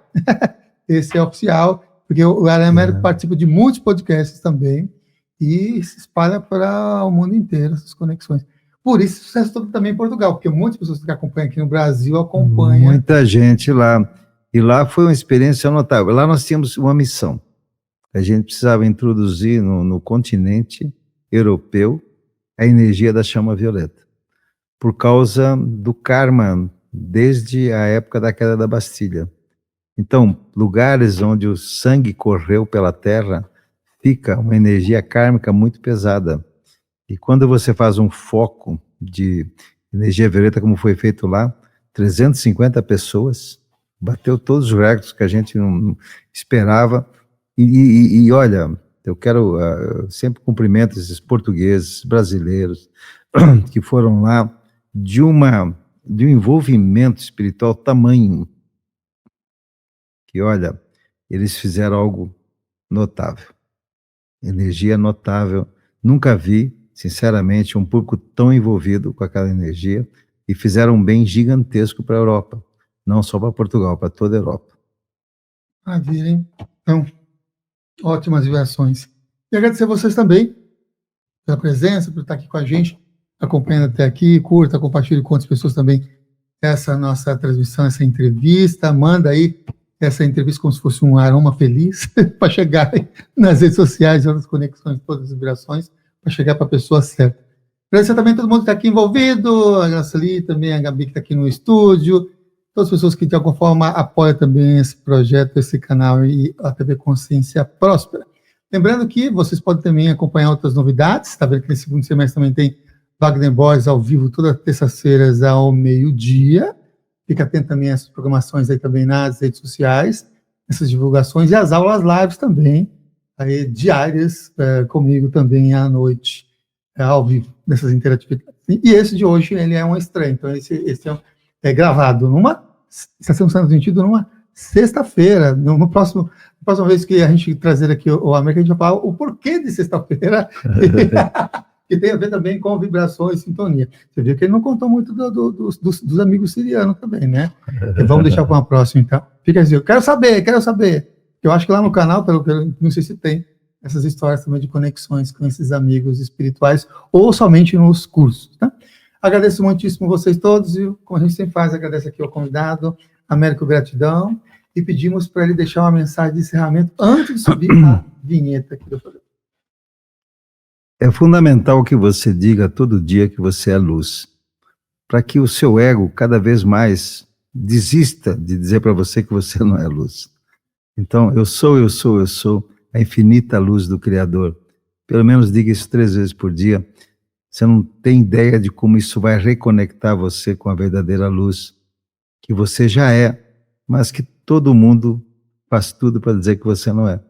Esse é oficial, porque o Américo participa de muitos podcasts também e se espalha para o mundo inteiro essas conexões. Por isso, sucesso todo também em Portugal, porque muitas pessoas que acompanham aqui no Brasil acompanham. Muita gente lá. E lá foi uma experiência notável. Lá nós tínhamos uma missão. A gente precisava introduzir no continente europeu a energia da chama violeta, por causa do karma, desde a época da queda da Bastilha. Então, lugares onde o sangue correu pela terra, fica uma energia kármica muito pesada. E quando você faz um foco de energia violeta, como foi feito lá, 350 pessoas, bateu todos os recordes que a gente não esperava. E olha, eu quero, sempre cumprimento esses portugueses, brasileiros, que foram lá de um envolvimento espiritual tamanho, que olha, eles fizeram algo notável, energia notável. Nunca vi, sinceramente, um público tão envolvido com aquela energia, e fizeram um bem gigantesco para a Europa, não só para Portugal, para toda a Europa. Maravilha, hein? Então, ótimas vibrações. E agradecer a vocês também pela presença, por estar aqui com a gente, acompanhando até aqui, curta, compartilhe com outras pessoas também essa nossa transmissão, essa entrevista, manda aí essa entrevista como se fosse um aroma feliz para chegar nas redes sociais, outras conexões, todas as vibrações, para chegar para a pessoa certa. Agradecer também a todo mundo que está aqui envolvido, a Graceli também, a Gabi que está aqui no estúdio, todas as pessoas que de alguma forma apoiam também esse projeto, esse canal e a TV Consciência Próspera. Lembrando que vocês podem também acompanhar outras novidades, está vendo que nesse segundo semestre também tem Wagner Borges ao vivo, todas as terças-feiras ao meio-dia. Fica atento também a essas programações aí também nas redes sociais, essas divulgações e as aulas lives também, aí, diárias, comigo também à noite, ao vivo, dessas interatividades. E esse de hoje, ele é um estreia, então esse é gravado está sendo transmitido numa sexta-feira, na próxima vez que a gente trazer aqui o América, a gente vai falar o porquê de sexta-feira, que tem a ver também com vibrações e sintonia. Você viu que ele não contou muito dos amigos sirianos também, né? Vamos deixar para uma próxima, então. Fica assim, eu quero saber. Eu acho que lá no canal, não sei se tem essas histórias também de conexões com esses amigos espirituais, ou somente nos cursos, tá? Agradeço muitíssimo vocês todos, e como a gente sempre faz, agradeço aqui ao convidado, Américo, gratidão, e pedimos para ele deixar uma mensagem de encerramento antes de subir a vinheta aqui do programa. É fundamental que você diga todo dia que você é luz, para que o seu ego cada vez mais desista de dizer para você que você não é luz. Então, eu sou a infinita luz do Criador. Pelo menos diga isso 3 vezes por dia. Você não tem ideia de como isso vai reconectar você com a verdadeira luz que você já é, mas que todo mundo faz tudo para dizer que você não é.